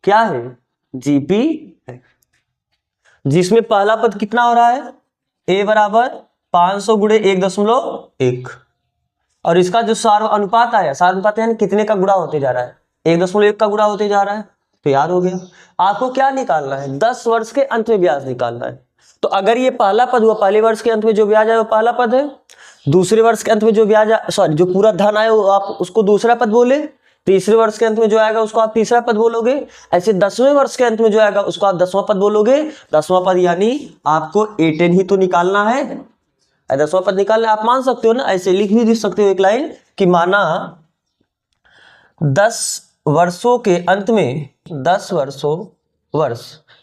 क्या है? जीपी है, जिसमें पहला पद कितना हो रहा है? a बराबर 500 गुणे 1.1, और इसका जो सार्वनुपात आया, सार्वनुपात यानी कितने का गुणा होते जा रहा है? 1.1 का गुणा होते जा रहा है। तो याद हो गया। आपको क्या निकालना है? 10 वर्ष के अंत में ब्याज निकालना है। तो अगर ये पहला पद हुआ, पहले वर्ष के अंत में जो ब्याज आया वो पहला पद है, दूसरे वर्ष के अंत में जो ब्याज जो पूरा धन आया वो आप उसको दूसरा पद बोले, तीसरे वर्ष के अंत में जो आएगा उसको आप तीसरा पद बोलोगे, ऐसे 10वें वर्ष के अंत में जो आएगा उसको आप 10वां पद बोलोगे। 10वां पद यानी आपको A10 ही तो निकालना है, 10वां पद निकालना आप मान सकते हो ना, ऐसे लिख भी दे सकते हो एक लाइन कि माना 10 वर्षों के अंत में, 10 वर्ष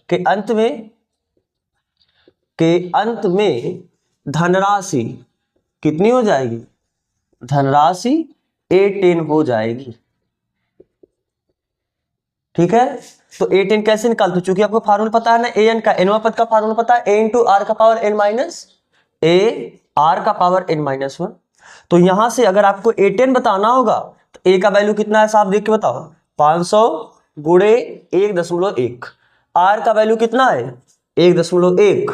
के अंत में धनराशि कितनी हो जाएगी? धनराशि A10 हो जाएगी। ठीक है, तो A10 कैसे निकालते? चूंकि आपको फार्मूला पता है ना an का, nवां पद का फार्मूला पता है, a इंटू आर का power n minus a r का पावर n माइनस 1। तो यहां से अगर आपको A10 बताना होगा तो a का वैल्यू कितना है साहब देख के बताओ, 500 गुणे 1.1, r का वैल्यू कितना है 1.1,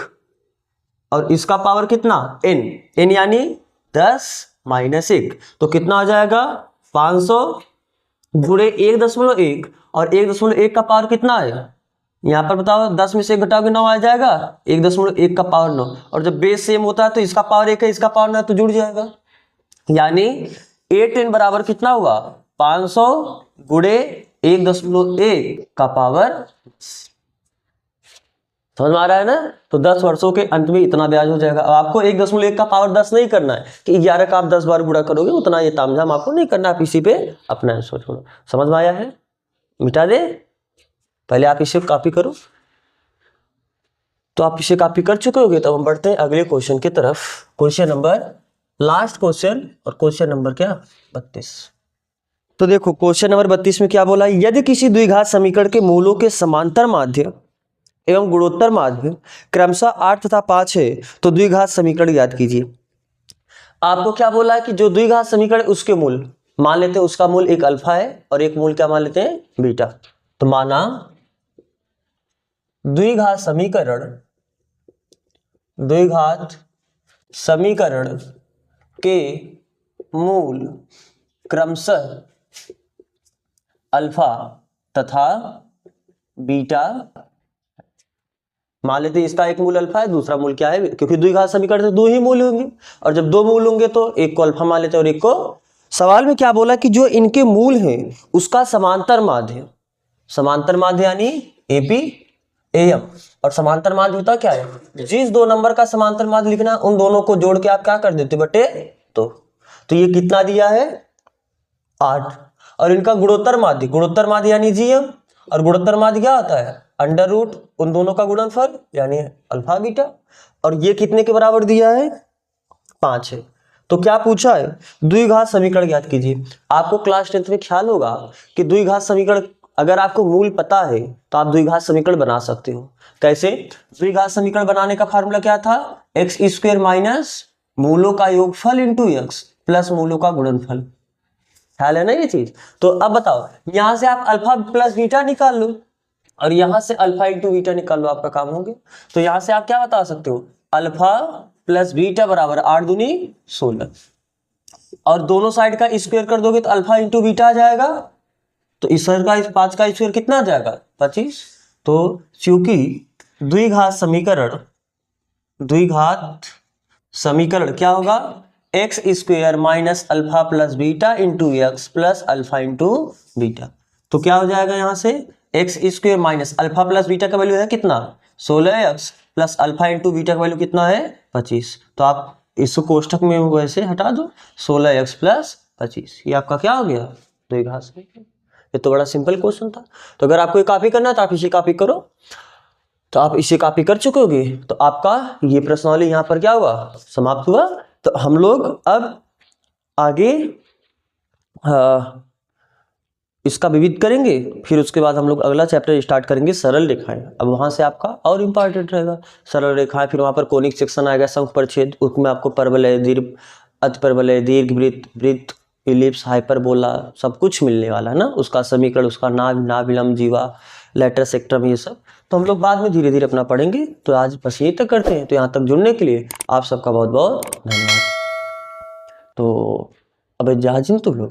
और इसका पावर कितना n यानी 10 माइनस 1, तो कितना आ जाएगा 500 गुणे 1.1, और 1.1 का पावर कितना है? यहाँ पर बताओ 10 में से 1 घटाओगे 9 आ जाएगा, 1.1 का पावर 9, और जब बेस सेम होता है तो इसका पावर 1 है, इसका पावर 9 तो जुड़ जाएगा। यानी A10 बराबर कितना हुआ? 500 गुणे 1.1 का पावर। समझ में आ रहा है ना? तो 10 वर्षों के अंत में इतना ब्याज हो जाएगा। आपको 1.1 का पावर 10 नहीं करना है कि 11 का आप 10 बार गुणा करोगे, उतना ये तामझाम आपको नहीं करना, आप इसी पे अपना आंसर छोड़ो। समझ में आया है? मिटा दे, पहले आप इसे कॉपी करो। तो आप इसे कॉपी कर चुके होगे, तो हम बढ़ते हैं अगले क्वेश्चन की तरफ। क्वेश्चन नंबर, लास्ट क्वेश्चन, और क्वेश्चन नंबर क्या? 32। तो देखो क्वेश्चन नंबर 32 में क्या बोला? यदि किसी द्विघात समीकरण के मूलों के समांतर माध्य एवं गुणोत्तर माध्य क्रमशः 8 तथा 5 है तो द्विघात समीकरण ज्ञात कीजिए। आपको क्या बोला है कि जो द्विघात समीकरण उसके मूल मान लेते हैं, उसका मूल एक अल्फा है और एक मूल क्या मान लेते हैं? बीटा। तो माना द्विघात समीकरण के मूल क्रमशः अल्फा तथा बीटा, मान लेते हैं इसका एक मूल अल्फा है, दूसरा मूल क्या है? क्योंकि द्विघात समीकरण से 2 ही मूल होंगे, और जब 2 मूल होंगे तो एक को अल्फा मान लेते हैं और एक को। सवाल में क्या बोला कि जो इनके मूल हैं उसका समांतर माध्य यानी AP AM, और समांतर माध्य होता क्या है? जिस 2 नंबर का समांतर माध्य लिखना उन दोनों को जोड़ के आप क्या कर देते बटे 2। तो ये कितना दिया है? 8। और इनका गुणोत्तर माध्य यानी GM, और गुणोत्तर माध्य क्या होता है? अंडर रूट उन दोनों का गुणनफल यानी अल्फा बीटा। और ये कितने के बराबर दिया है? 5 है। तो क्या पूछा है, द्विघात समीकरण ज्ञात कीजिए। आपको क्लास 10th में ख्याल होगा कि द्विघात समीकरण अगर आपको मूल पता है तो आप द्विघात समीकरण बना सकते हो। कैसे? द्विघात समीकरण बनाने का फार्मूला क्या था, एक्स स्क्वायर माइनस मूलों का योगफल इंटू एक्स प्लस मूलों का गुणनफल। ख्याल है ना ये चीज? तो अब बताओ, यहां से आप अल्फा प्लस बीटा निकाल लो और यहां से अल्फा इंटू बीटा निकाल लो, आपका काम हो गया। तो यहां से आप क्या बता सकते हो, अल्फा प्लस बीटा बराबर 8 दूनी 16, और दोनों साइड का स्क्वायर कर दोगे तो अल्फा इंटू बीटा आ जाएगा। तो इस का इस 5 का स्क्वायर कितना आ जाएगा, 25। तो चूंकि द्विघात समीकरण क्या होगा, x square minus alpha plus beta into x plus alpha into beta. तो क्या हो जाएगा, यहां से x square minus alpha plus beta का वैल्यू है कितना, 16x plus alpha into beta का वैल्यू कितना है, 25। तो आप इसको कोष्टक में वैसे हटा दो, 16x प्लस 25, ये आपका क्या हो गया, द्विघात समीकरण। ये तो बड़ा सिंपल क्वेश्चन था। तो अगर आपको ये कॉपी करना है तो आप इसे कॉपी करो। तो आप इसे कॉपी कर चुके होगे, तो आपका ये प्रश्नावली यहाँ पर क्या हुआ, समाप्त हुआ। तो हम लोग अब आगे इसका विविध करेंगे, फिर उसके बाद हम लोग अगला चैप्टर स्टार्ट करेंगे सरल रेखाएं। अब वहां से आपका और इम्पॉर्टेंट रहेगा सरल रेखाएं, फिर वहां पर कोनिक सेक्शन आएगा, शंख परिच्छेद, उसमें आपको परवलय, दीर्घ, अतिपरवलय, दीर्घवृत्त, वृत्त, इलिप्स, हाइपरबोला सब कुछ मिलने वाला है ना, उसका समीकरण, उसका नाभिलंब, जीवा, लेटर सेक्टम, ये सब तो हम लोग बाद में धीरे धीरे अपना पढ़ेंगे। तो आज बस ये तक करते हैं। तो यहाँ तक जुड़ने के लिए आप सबका बहुत बहुत धन्यवाद। तो अब इजाज़त तुम लोग।